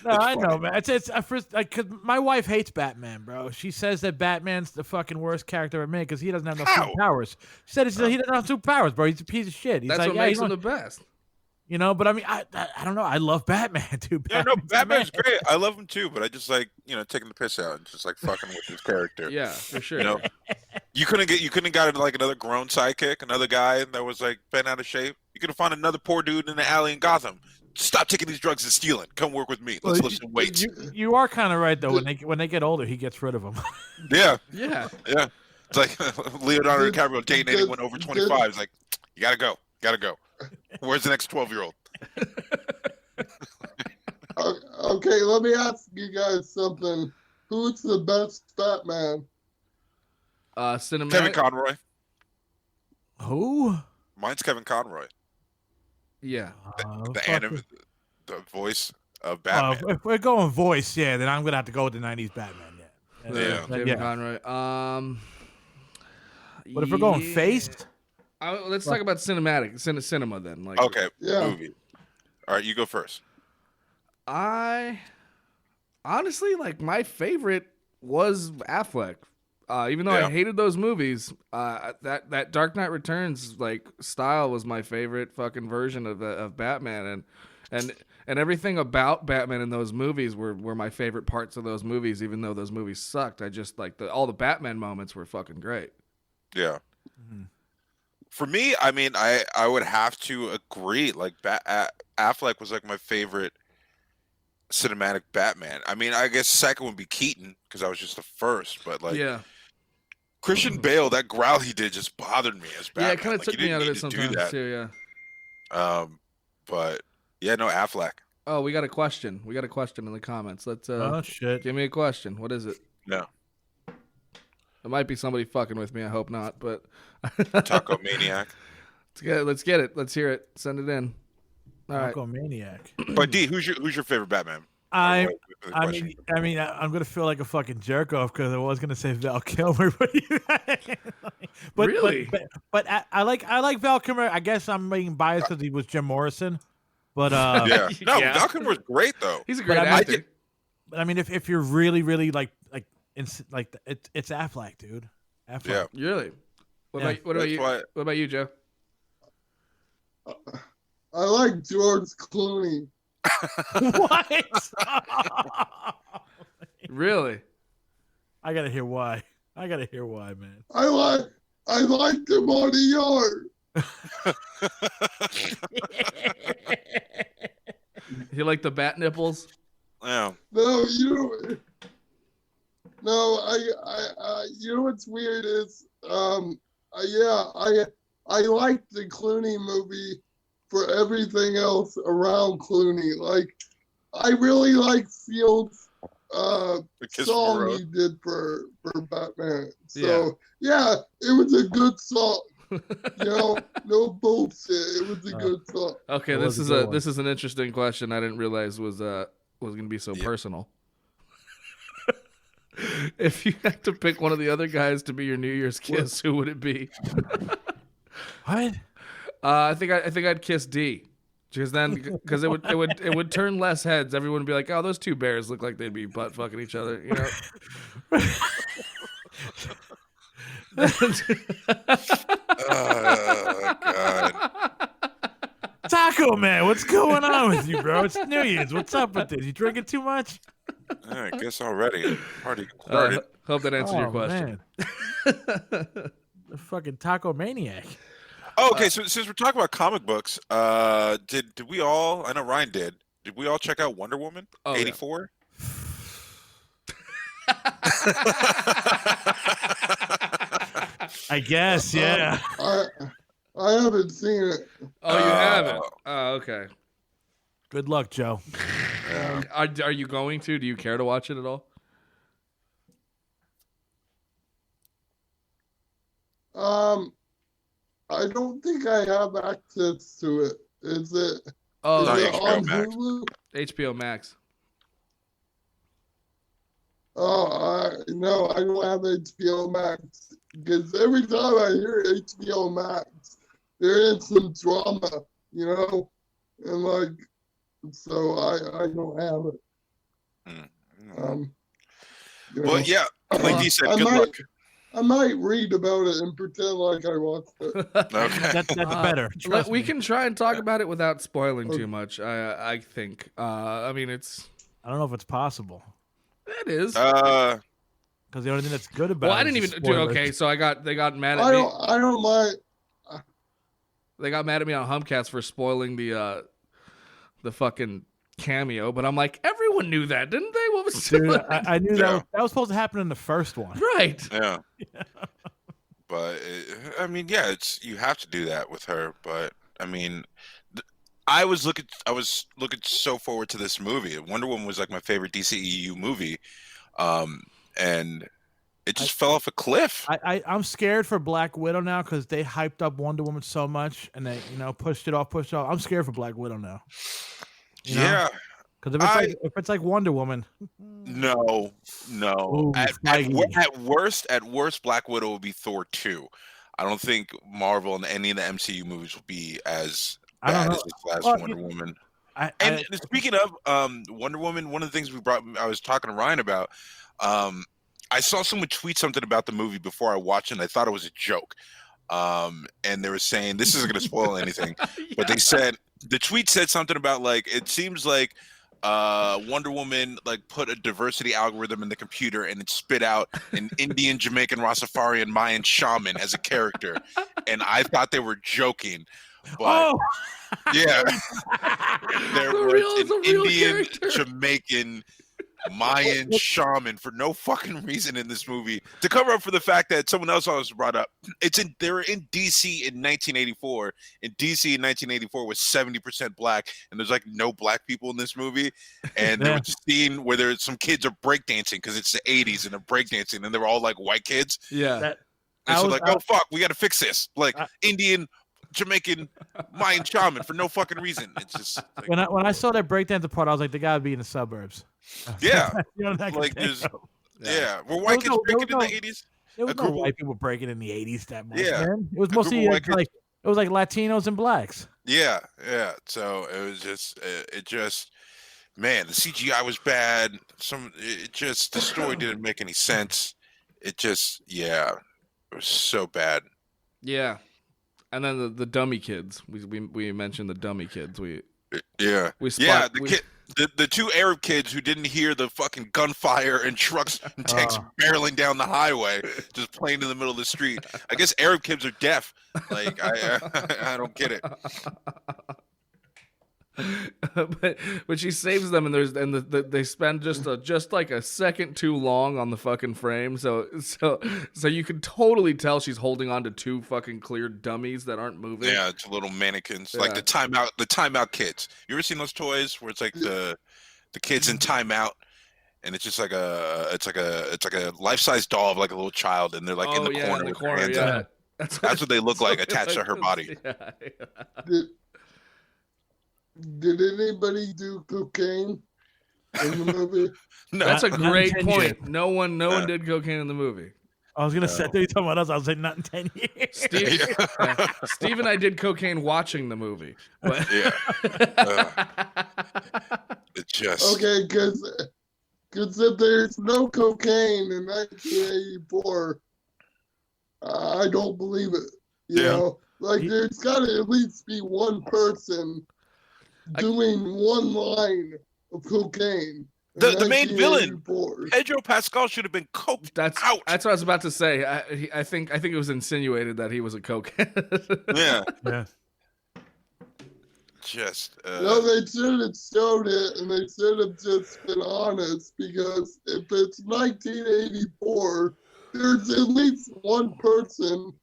No, I know, man. It's first like cause my wife hates Batman, bro. She says that Batman's the fucking worst character ever made because he doesn't have no How? superpowers. She said he doesn't have superpowers, bro. He's a piece of shit. He's That's like, what yeah, makes him the best. you know. But I mean, I don't know. I love Batman, dude. Yeah, no, Batman's great. I love him too, but I just like taking the piss out and just like fucking with his character. Yeah, for sure. You know, you couldn't have got like another grown sidekick, another guy that was like bent out of shape. You could have found another poor dude in the alley in Gotham. Stop taking these drugs and stealing. Come work with me. Let's lift some weights. You are kind of right though. When they get older, he gets rid of them. Yeah. Yeah. Yeah. It's like Leonardo DiCaprio dating anyone over 25. It's like, you gotta go. Where's the next 12-year-old? Okay, let me ask you guys something. Who's the best Batman? Cinematic. Kevin Conroy. Who? Mine's Kevin Conroy. Yeah. The voice of Batman. If we're going voice, yeah, then I'm gonna have to go with the '90s Batman. Yeah. Kevin Conroy. But if we're going face, let's talk about cinematic cinema then. Like, Okay. Yeah. Movie. All right, you go first. I honestly like my favorite was Affleck. Even though I hated those movies, that Dark Knight Returns like style was my favorite fucking version of Batman, and everything about Batman in those movies were my favorite parts of those movies. Even though those movies sucked, I just like all the Batman moments were fucking great. Yeah. Mm-hmm. For me, I mean, I would have to agree. Like Affleck was like my favorite cinematic Batman. I mean, I guess second would be Keaton because I was just the first, but like Christian Bale, that growl he did just bothered me as Batman. Yeah, it kind of took me out of it sometimes too. Yeah. But yeah, no, Affleck. Oh, we got a question. We got a question in the comments. Let's. Oh shit! Give me a question. What is it? No. It might be somebody fucking with me. I hope not. But Taco Maniac. Let's get it. Let's hear it. Send it in. All right. Taco Maniac. But D, who's your favorite Batman? I mean, I'm gonna feel like a fucking jerk off because I was gonna say Val Kilmer, but really, but I like Val Kilmer. I guess I'm being biased because he was Jim Morrison, but yeah, no, Val Kilmer's great though. He's a great actor. But I mean, if you're really like it's Affleck, dude. Affleck. Yeah, really. What about you? What about you, Joe? I like George Clooney. What? Really? I gotta hear why. Man. I liked him on the yard. You like the bat nipples? Yeah. No, you know what's weird is I liked the Clooney movie for everything else around Clooney. Like, I really like Fields' song he did for Batman. So yeah, it was a good song. No bullshit. It was a good song. Okay, this is an interesting question. I didn't realize was going to be so personal. If you had to pick one of the other guys to be your New Year's kiss, who would it be? What? I think I'd kiss D, because it would turn less heads. Everyone would be like, "Oh, those two bears look like they'd be butt fucking each other," you know. Oh God. Taco Man, what's going on with you, bro? It's New Year's. What's up with this? You drinking too much? I guess already. Party started. Hope that answered your question. The fucking Taco Maniac. Oh, okay. So since we're talking about comic books, did we all? I know Ryan did. Did we all check out Wonder Woman 84? I guess, yeah. I haven't seen it. Oh, you haven't? Oh, okay. Good luck, Joe. Are you going to? Do you care to watch it at all? I don't think I have access to it. Is it? Oh, is it HBO on Max. Hulu? HBO Max. Oh, no, I don't have HBO Max because every time I hear HBO Max, there is some drama, and like, so I don't have it. You Well, know, yeah, like he said, good luck. I might read about it and pretend like I watched it. Okay. That's better. Trust we me. can try and talk about it without spoiling too much. I think. I mean, it's. I don't know if it's possible It is. because the only thing that's good about Well, it I didn't is even the do. spoilers. Okay, so they got mad at I me. don't mind. They got mad at me on Humcast for spoiling the fucking cameo, but I'm like, everyone knew that, didn't they? What was Dude, I knew Yeah. that was supposed to happen in the first one. right? Yeah. But I mean, yeah, you have to do that with her. But I mean, I was looking so forward to this movie. Wonder Woman was like my favorite DCEU movie, and it just fell off a cliff. I'm scared for Black Widow now because they hyped up Wonder Woman so much and they pushed it off. I'm scared for Black Widow now. Yeah. Because if it's like Wonder Woman, No. Ooh, At worst, Black Widow will be Thor 2. I don't think Marvel and any of the MCU movies will be as bad as this last Wonder Woman. And speaking of Wonder Woman, one of the things I was talking to Ryan about, I saw someone tweet something about the movie before I watched it, and I thought it was a joke. And they were saying, this isn't going to spoil anything, but they said, the tweet said something about, like, it seems like Wonder Woman like put a diversity algorithm in the computer and it spit out an Indian, Jamaican, Rastafarian, Mayan shaman as a character, and I thought they were joking, but yeah, there was an Indian, Jamaican, Mayan shaman for no fucking reason in this movie to cover up for the fact that someone else always brought up. They were in DC in 1984, and DC in 1984 was 70% black, and there's like no black people in this movie. And there was a scene where some kids are breakdancing because it's the 80s and they're breakdancing, and they were all like white kids. Yeah. And so oh fuck, we got to fix this. Like Indian, Jamaican, Mayan shaman for no fucking reason. It's just like, when I saw that breakdance part, I was like, they gotta be in the suburbs. Yeah, like there's were white kids breaking in the 80s? There was no white people breaking in the 80s that much. Yeah, man. It was mostly like Latinos and blacks. Yeah. So it was just man, the CGI was bad. The story didn't make any sense. It was so bad. Yeah. And then the dummy kids. We mentioned the dummy kids. The two Arab kids who didn't hear the fucking gunfire and trucks and tanks barreling down the highway, just playing in the middle of the street. I guess Arab kids are deaf. Like I don't get it. but she saves them, and they spend just like a second too long on the fucking frame, so you can totally tell she's holding on to two fucking clear dummies that aren't moving. Yeah, it's little mannequins, like the timeout kids. You ever seen those toys where it's like the kids in timeout, and it's just like it's like a life-size doll of like a little child, and they're like in the corner. Yeah. That's what they look like attached to her body. Yeah. Did anybody do cocaine in the movie? No, that's a great point. No one did cocaine in the movie. I was gonna say you talking about us. I was like, not in 10 years. Steve and I did cocaine watching the movie. But it just okay, because if there's no cocaine in 1984, I don't believe it. You know, like there's got to at least be one person doing one line of cocaine. The main villain, Pedro Pascal, should have been coked out. That's what I was about to say. I think it was insinuated that he was a cokehead. Yeah. Just no, they should have showed it, and they should have just been honest, because if it's 1984, there's at least one person,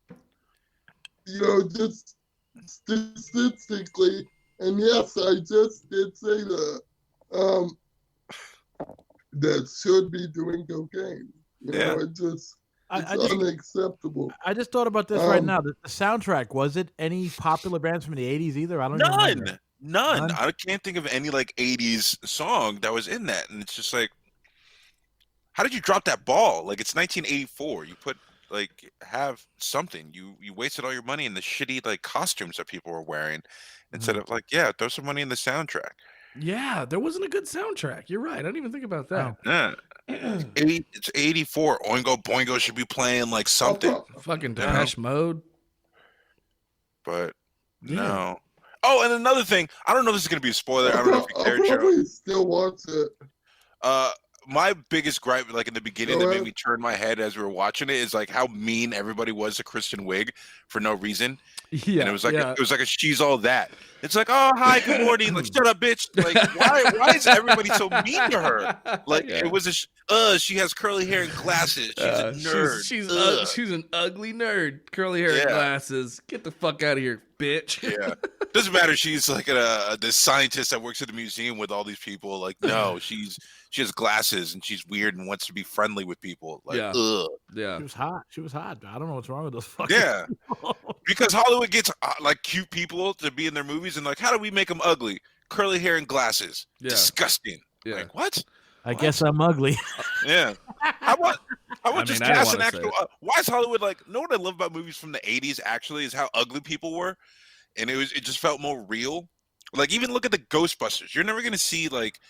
just statistically. And yes, I just did say that should be doing cocaine. It's unacceptable. I just thought about this right now. The soundtrack, was it any popular bands from the 80s either? I don't know. None. I can't think of any like 80s song that was in that. And it's just like, how did you drop that ball? Like, it's 1984. You have something. You wasted all your money in the shitty like costumes that people were wearing. Instead of throw some money in the soundtrack. Yeah, there wasn't a good soundtrack. You're right. I didn't even think about that. Yeah. It's 84. Oingo Boingo should be playing like something. Fucking Depeche Mode. But no. Oh, and another thing. I don't know if this is going to be a spoiler. I don't know if you care, I'll Joe. probably still watch it. My biggest gripe, like in the beginning, that made me turn my head as we were watching it, is like how mean everybody was to Kristen Wiig for no reason. Yeah, and it was like a she's all that. It's like, oh hi, good morning. Like, shut up, bitch. Like, why is everybody so mean to her? Like, it was she has curly hair and glasses. She's a nerd. She's an ugly nerd. Curly hair and glasses. Get the fuck out of here, bitch. Yeah. Doesn't matter. She's like this scientist that works at the museum with all these people. Like, no, she has glasses and she's weird and wants to be friendly with people. Like, ugh. Yeah. She was hot. I don't know what's wrong with those fucking people. Because Hollywood gets like cute people to be in their movies, and like, how do we make them ugly? Curly hair and glasses. Yeah. Disgusting. Yeah. Like, what? I guess I'm ugly. Yeah. How about just cast an actual? Why is Hollywood like? Know what I love about movies from the '80s actually is how ugly people were, and it just felt more real. Like, even look at the Ghostbusters. You're never gonna see like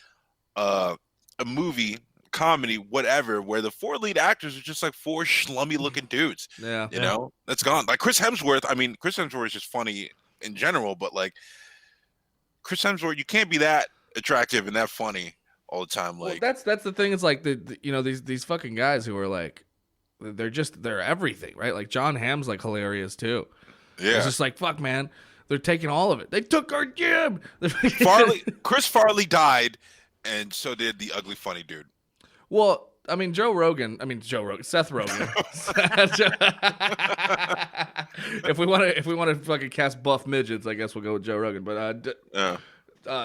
a movie, comedy, whatever, where the 4 lead actors are just like 4 schlummy looking dudes. Yeah. You know, that's gone. Like Chris Hemsworth. I mean, Chris Hemsworth is just funny in general, but like Chris Hemsworth, you can't be that attractive and that funny all the time. Like, well, that's the thing. It's like these fucking guys who are like, they're everything, right? Like John Hamm's like hilarious too. Yeah. It's just like, fuck, man. They're taking all of it. They took our gym. Chris Farley died, and so did the ugly funny dude. Well, I mean, Seth Rogen. if we want to fucking cast buff midgets, I guess we'll go with Joe Rogan. But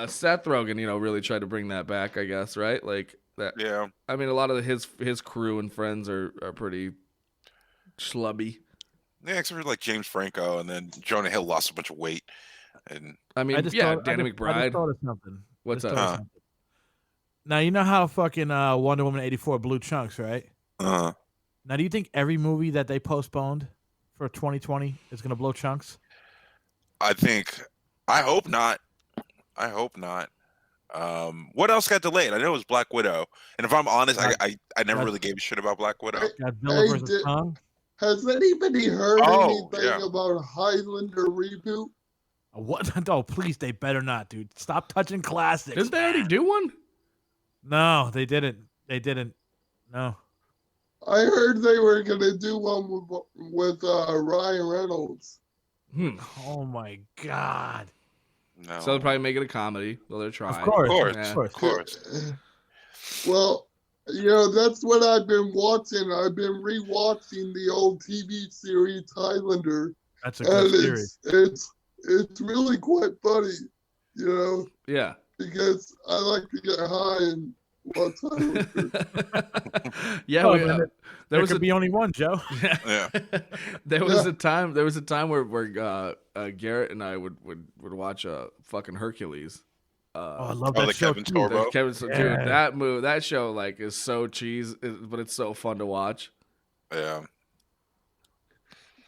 Seth Rogen, really tried to bring that back, I guess, right? Like that. Yeah. I mean, a lot of his crew and friends are pretty schlubby. Yeah, except for like James Franco, and then Jonah Hill lost a bunch of weight. And Danny McBride. I just thought of something. What's up? Now, you know how fucking Wonder Woman 84 blew chunks, right? Now, do you think every movie that they postponed for 2020 is going to blow chunks? I hope not. What else got delayed? I know it was Black Widow. And if I'm honest, I never really gave a shit about Black Widow. Godzilla versus Kong? Has anybody heard anything about a Highlander reboot? What? Oh, please, they better not, dude. Stop touching classics. Didn't they already do one? No, they didn't. No. I heard they were going to do one with Ryan Reynolds. Oh, my God. No. So they'll probably make it a comedy. Well, they're trying. Of course. Well, that's what I've been watching. I've been rewatching the old TV series Highlander. That's a good series. It's really quite funny, Yeah. Because I like to get high and watch Highlander. Yeah, there could be only one, Joe. Yeah. There was a time where Garrett and I would watch fucking Hercules. I love that show. Kevin Sorbo. Dude, that show like is so cheese, but it's so fun to watch. Yeah.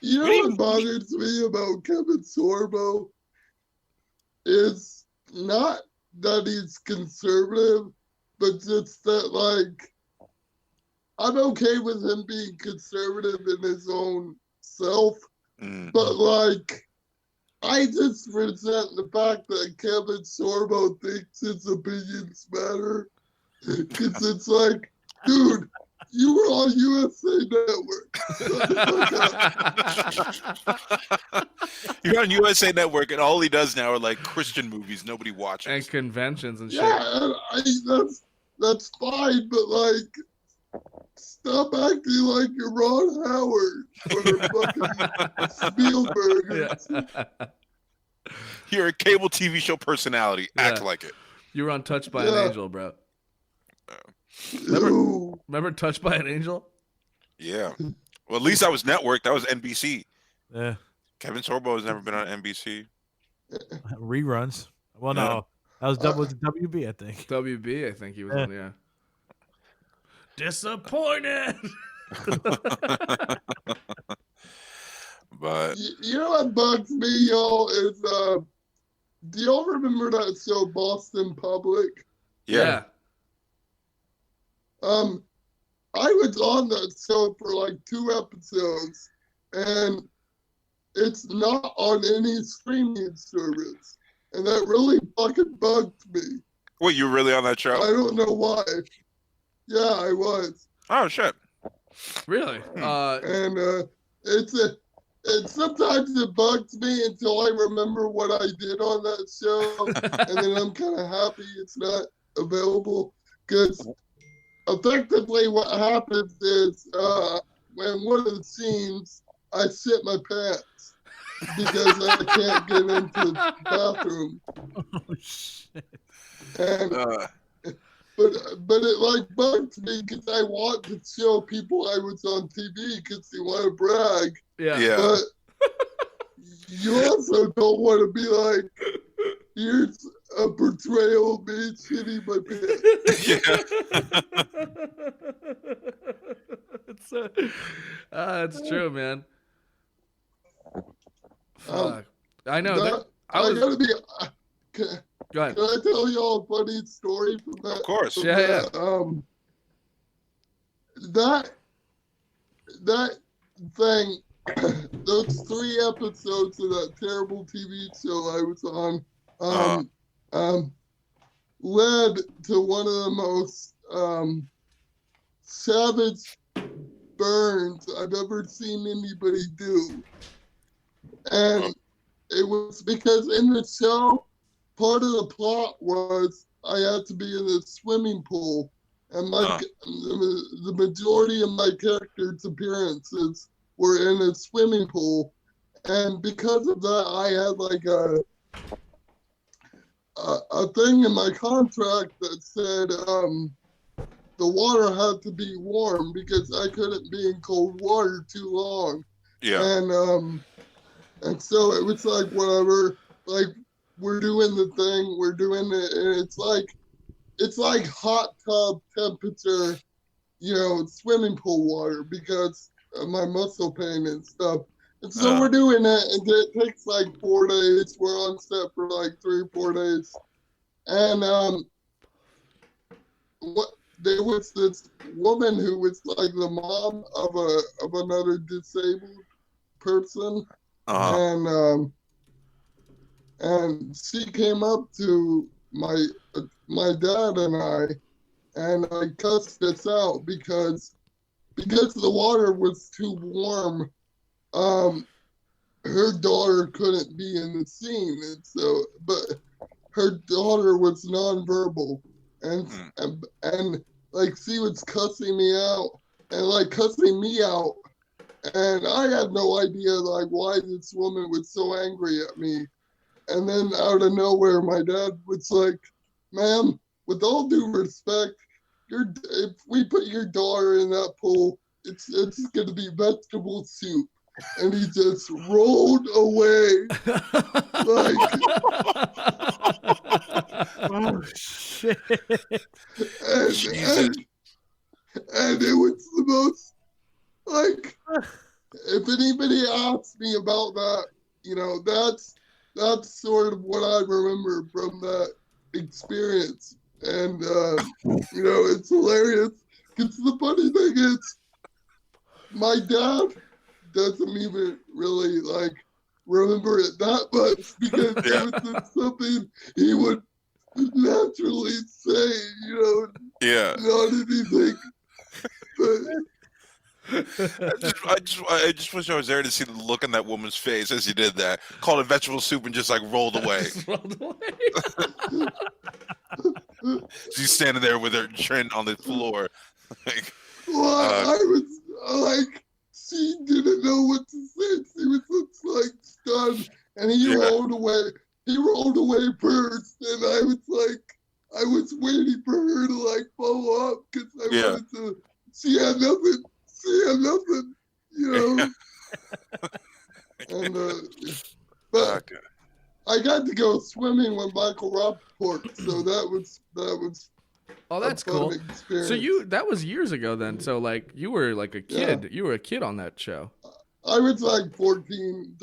You know what bothers me about Kevin Sorbo is not that he's conservative, but just that, like, I'm okay with him being conservative in his own self, but, like, I just resent the fact that Kevin Sorbo thinks his opinions matter. Because it's like, dude, you were on USA Network. You're on USA Network, and all he does now are like Christian movies nobody watches. And conventions and shit. Yeah, that's fine, but like, stop acting like you're Ron Howard or fucking Spielberg. Yeah. You're a cable TV show personality. Act like it. You were on Touched by an Angel, bro. Remember Touched by an Angel? Yeah. Well, at least that was network. That was NBC. Yeah. Kevin Sorbo has never been on NBC. Reruns. Well, no. That was WB, I think. WB, I think he was on, yeah. Disappointed! But you know what bugs me, y'all, is Do y'all remember that show Boston Public? Yeah. I was on that show for like 2 episodes, and it's not on any streaming service, and that really fucking bugged me. Wait, you were really on that show? I don't know why. Yeah, I was. Oh shit! Really? And and sometimes it bugs me until I remember what I did on that show, and then I'm kind of happy it's not available, because effectively what happens is when one of the scenes I shit my pants because I can't get into the bathroom. Oh shit! And but it like bugs me because I want to show people I was on TV because they want to brag. Yeah. But you also don't want to be like, here's a portrayal of me shitting my pants. It's true, man. Fuck. I know that. I gotta be. Go ahead. Can I tell y'all a funny story from that? Of course. Yeah. That thing, those 3 episodes of that terrible TV show I was on, led to one of the most savage burns I've ever seen anybody do. And it was because in the show, part of the plot was I had to be in a swimming pool, and the majority of my character's appearances were in a swimming pool, and because of that, I had like a thing in my contract that said the water had to be warm because I couldn't be in cold water too long. Yeah. And so it was like whatever, like we're doing the thing, we're doing it, and it's like hot tub temperature, swimming pool water because of my muscle pain and stuff. And so we're doing it, and it takes like 4 days. We're on set for like 3 or 4 days. And there was this woman who was like the mom of another disabled person. And she came up to my dad and I cussed us out because the water was too warm. Her daughter couldn't be in the scene, and so but her daughter was nonverbal, and like she was cussing me out, and I had no idea like why this woman was so angry at me. And then out of nowhere, my dad was like, "Ma'am, with all due respect, if we put your daughter in that pool, it's going to be vegetable soup." And he just rolled away. Like, oh shit! And it was the most, like, if anybody asks me about that, that's sort of what I remember from that experience. And, it's hilarious. Because the funny thing is, my dad doesn't even really, like, remember it that much because it was just something he would naturally say, Yeah. not anything. But I just wish I was there to see the look on that woman's face as you did that. Called it vegetable soup and just like rolled away. She's standing there with her chin on the floor. Like, I was like, she didn't know what to say. She was just like stunned, and he rolled away. He rolled away first, and I was waiting for her to like follow up because I wanted to. She had nothing. And but I got to go swimming with Michael Rappaport, so that was. Oh, that's cool. Experience. So that was years ago then. So like you were like a kid. Yeah. You were a kid on that show. I was like 13,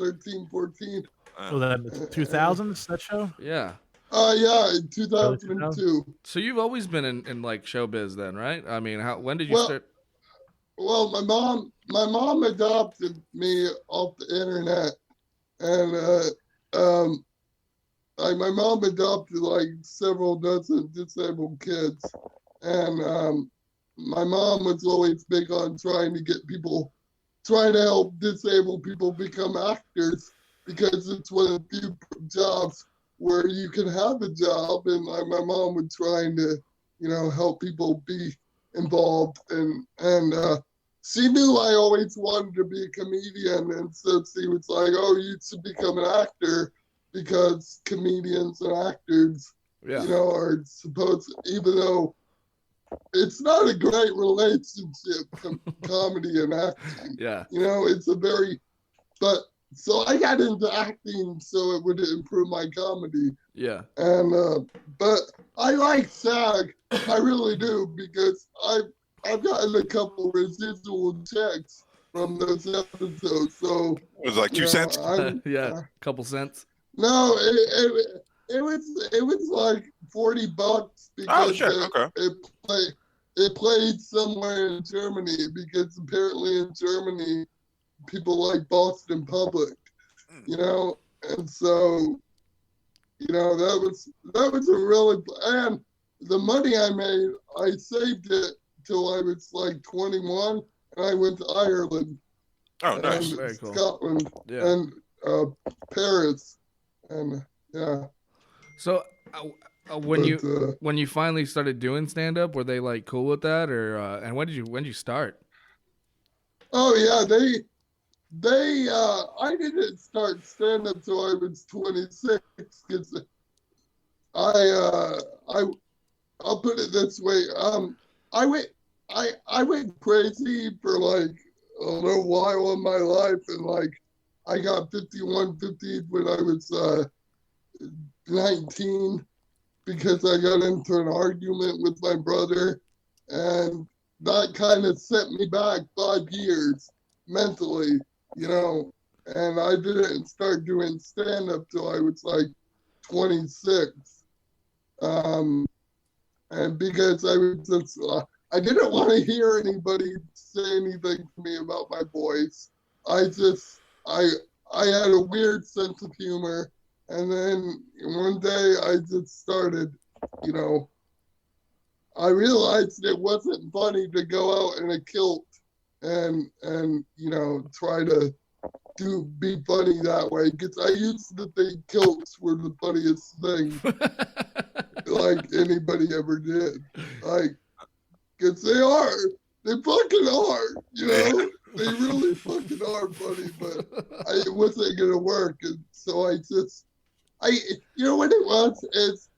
14. Was that in the 2000s, that show? Yeah. Yeah, in Early 2002. So you've always been in like showbiz then, right? I mean, when did you Well, start? well, my mom adopted me off the internet, and my mom adopted like several dozen disabled kids, and my mom was always big on trying to help disabled people become actors because it's one of the few jobs where you can have a job, and like my mom was trying to, help people be involved, and she knew I always wanted to be a comedian, and so she was like, "Oh, you should become an actor because comedians and actors, Yeah. are supposed, even though it's not a great relationship, comedy and acting. Yeah. It's a very, but so I got into acting so it would improve my comedy. Yeah. And but I like SAG, I really do, because I've gotten a couple residual checks from those episodes. So it was like 2 cents. Yeah, a couple cents. No, it was like $40 because it played somewhere in Germany, because apparently in Germany people like Boston Public, and so that was a really, and the money I made, I saved it till I was like 21, and I went to Ireland, Oh, nice, and very cool. Scotland, Yeah. and Paris, and yeah. So when you finally started doing stand up, were they like cool with that, or and when did you start? Oh yeah, I didn't start stand up till I was 26, because I'll put it this way, I went crazy for like a little while in my life, and like I got 5150 when I was 19, because I got into an argument with my brother, and that kind of set me back 5 years mentally, and I didn't start doing stand-up till I was like 26. And because I was just, I didn't want to hear anybody say anything to me about my voice. I had a weird sense of humor. And then one day I just started, I realized it wasn't funny to go out in a kilt and try to be funny that way, because I used to think kilts were the funniest thing like anybody ever did. Like, because they fucking are, they really fucking are funny, but it wasn't gonna work. And so what it was is,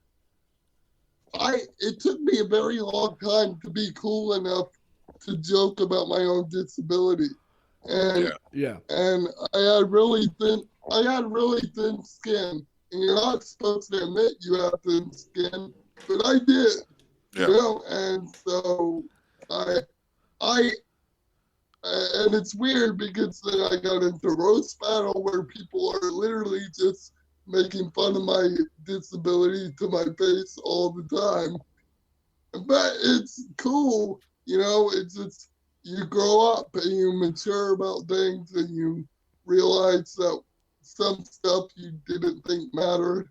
it took me a very long time to be cool enough to joke about my own disability. And and I had really thin skin, and you're not supposed to admit you have thin skin, but I did. And so and it's weird, because then I got into roast battle where people are literally just making fun of my disability to my face all the time. But it's cool, it's just, you grow up and you mature about things, and you realize that some stuff you didn't think mattered,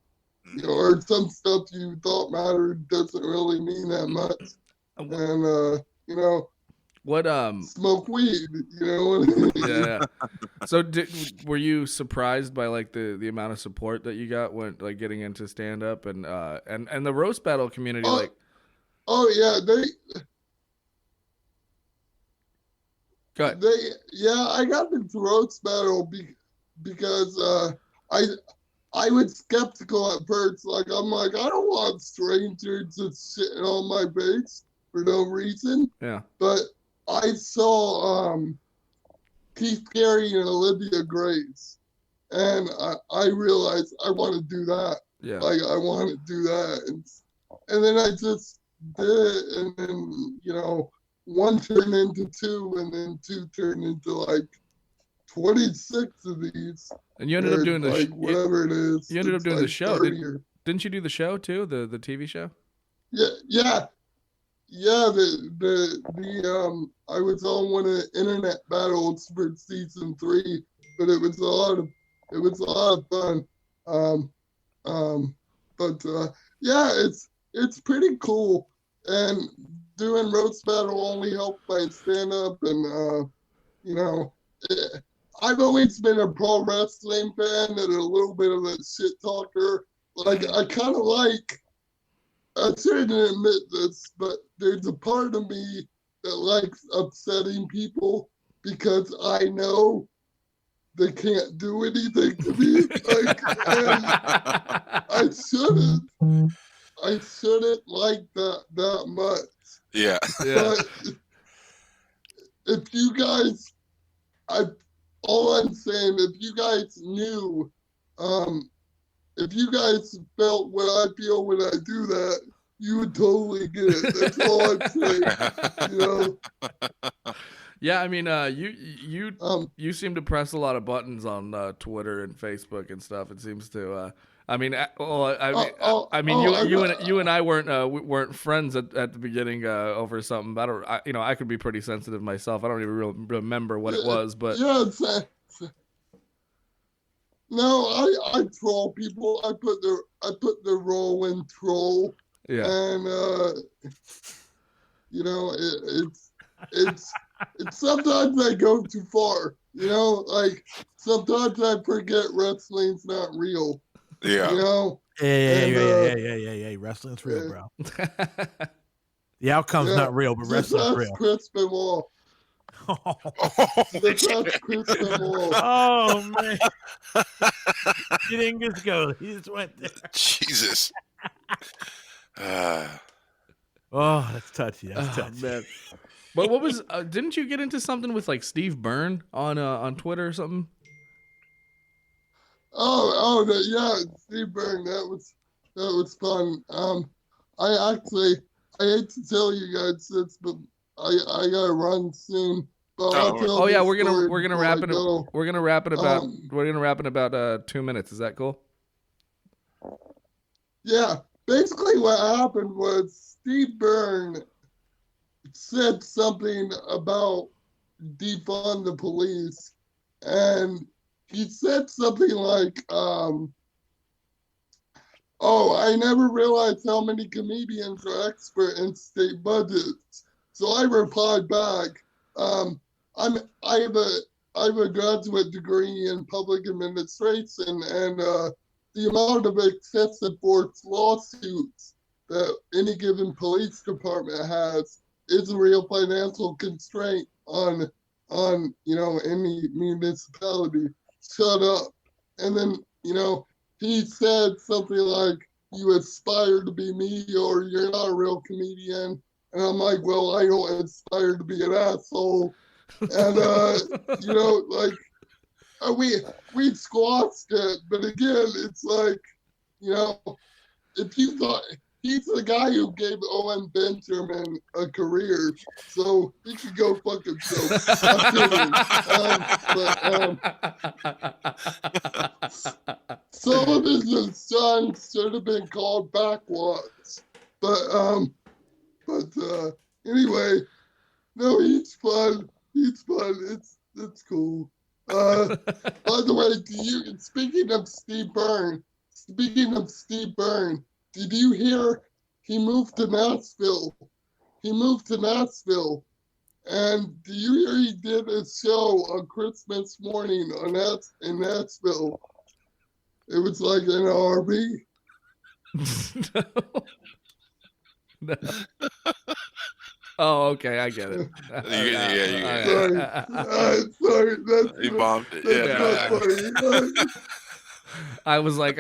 or some stuff you thought mattered doesn't really mean that much. And what smoke weed, Yeah. So were you surprised by like the amount of support that you got when like getting into stand up and the roast battle community? I got into roast battle because I was skeptical at first. Like, I'm like, I don't want strangers just shitting on my face for no reason. Yeah. But I saw Keith Carey and Olivia Grace, and I realized I want to do that. Yeah. Like, I want to do that, and then I just did it, and then one turned into two, and then two turned into like 26 of these. And you ended up doing like whatever it is. You ended up doing like the show. 30 or, Didn't you do the show too? The TV show? yeah. I was on one of the internet battles for season 3, but it was a lot of fun. Yeah, it's pretty cool. And doing roast battle only helped my stand up, and I've always been a pro wrestling fan and a little bit of a shit talker. Like I kind of like. I shouldn't admit this, but there's a part of me that likes upsetting people because I know they can't do anything to me. Like, and I shouldn't like that much. Yeah. But if you guys, all I'm saying, if you guys knew, if you guys felt what I feel when I do that, you would totally get it. That's all I'm saying. Yeah, I mean, you seem to press a lot of buttons on Twitter and Facebook and stuff. It seems to. You and I weren't friends at the beginning over something. I could be pretty sensitive myself. I don't even remember what it was, but no, I troll people. I put the role in troll. Yeah. And it's sometimes I go too far. Like sometimes I forget wrestling's not real. Yeah. Yeah. Wrestling's real, bro. The outcome's not real, but wrestling's real. Chris Benoit. That's Chris Benoit. Oh man. He didn't just go. He just went there. Jesus. Oh, that's touchy. That's touchy. Man. But what was? Didn't you get into something with like Steve Byrne on Twitter or something? Yeah, Steve Byrne. That was fun. I hate to tell you guys this, but I gotta run soon. Yeah, we're gonna wrap it. We're gonna wrap it in about 2 minutes. Is that cool? Yeah. Basically, what happened was Steve Byrne said something about defund the police, and he said something like, I never realized how many comedians are expert in state budgets. So I replied back, I have a graduate degree in public administration, and the amount of excessive force lawsuits that any given police department has is a real financial constraint on any municipality. Shut up. And then, he said something like, you aspire to be me or you're not a real comedian. And I'm like, well, I don't aspire to be an asshole. And, we squashed it, but again, it's like, if you thought he's the guy who gave Owen Benjamin a career, so he could go fuck himself. I'm kidding. Some of his sons should have been called backwards, but anyway, no, he's fun. It's cool. By the way, speaking of Steve Byrne, did you hear he moved to Nashville? And do you hear he did a show on Christmas morning in Nashville? It was like an RV. No. Oh, okay, I get it. Sorry, He bombed it. that's funny. I was like,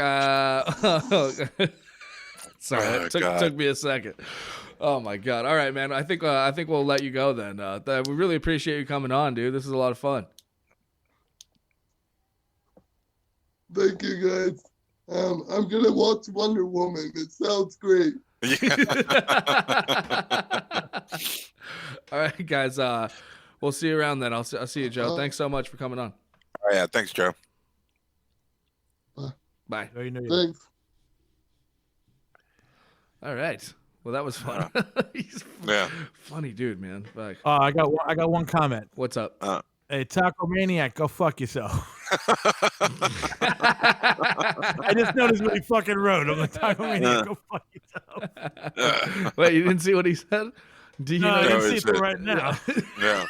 sorry, it took me a second. Oh my god! All right, man. I think we'll let you go then. We really appreciate you coming on, dude. This is a lot of fun. Thank you, guys. I'm gonna watch Wonder Woman. It sounds great. All right, guys. We'll see you around then. I'll see you, Joe. Thanks so much for coming on. Oh, yeah, thanks, Joe. Bye. Very new. Thanks. All right. Well, that was fun. He's funny dude, man. Bye. I got one comment. What's up? Hey, Taco Maniac, go fuck yourself. I just noticed what he fucking wrote. I'm like, Taco Maniac, go fuck yourself. Wait, you didn't see what he said? Do you know? I didn't see it till right now. Yeah.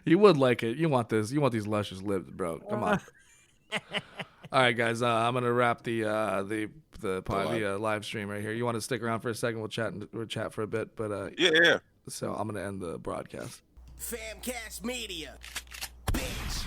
You would like it. You want this. You want these luscious lips, bro. Come on. All right, guys. I'm gonna wrap the live stream right here. You want to stick around for a second? We'll chat for a bit, but yeah. So I'm gonna end the broadcast. Famcast Media, bitch.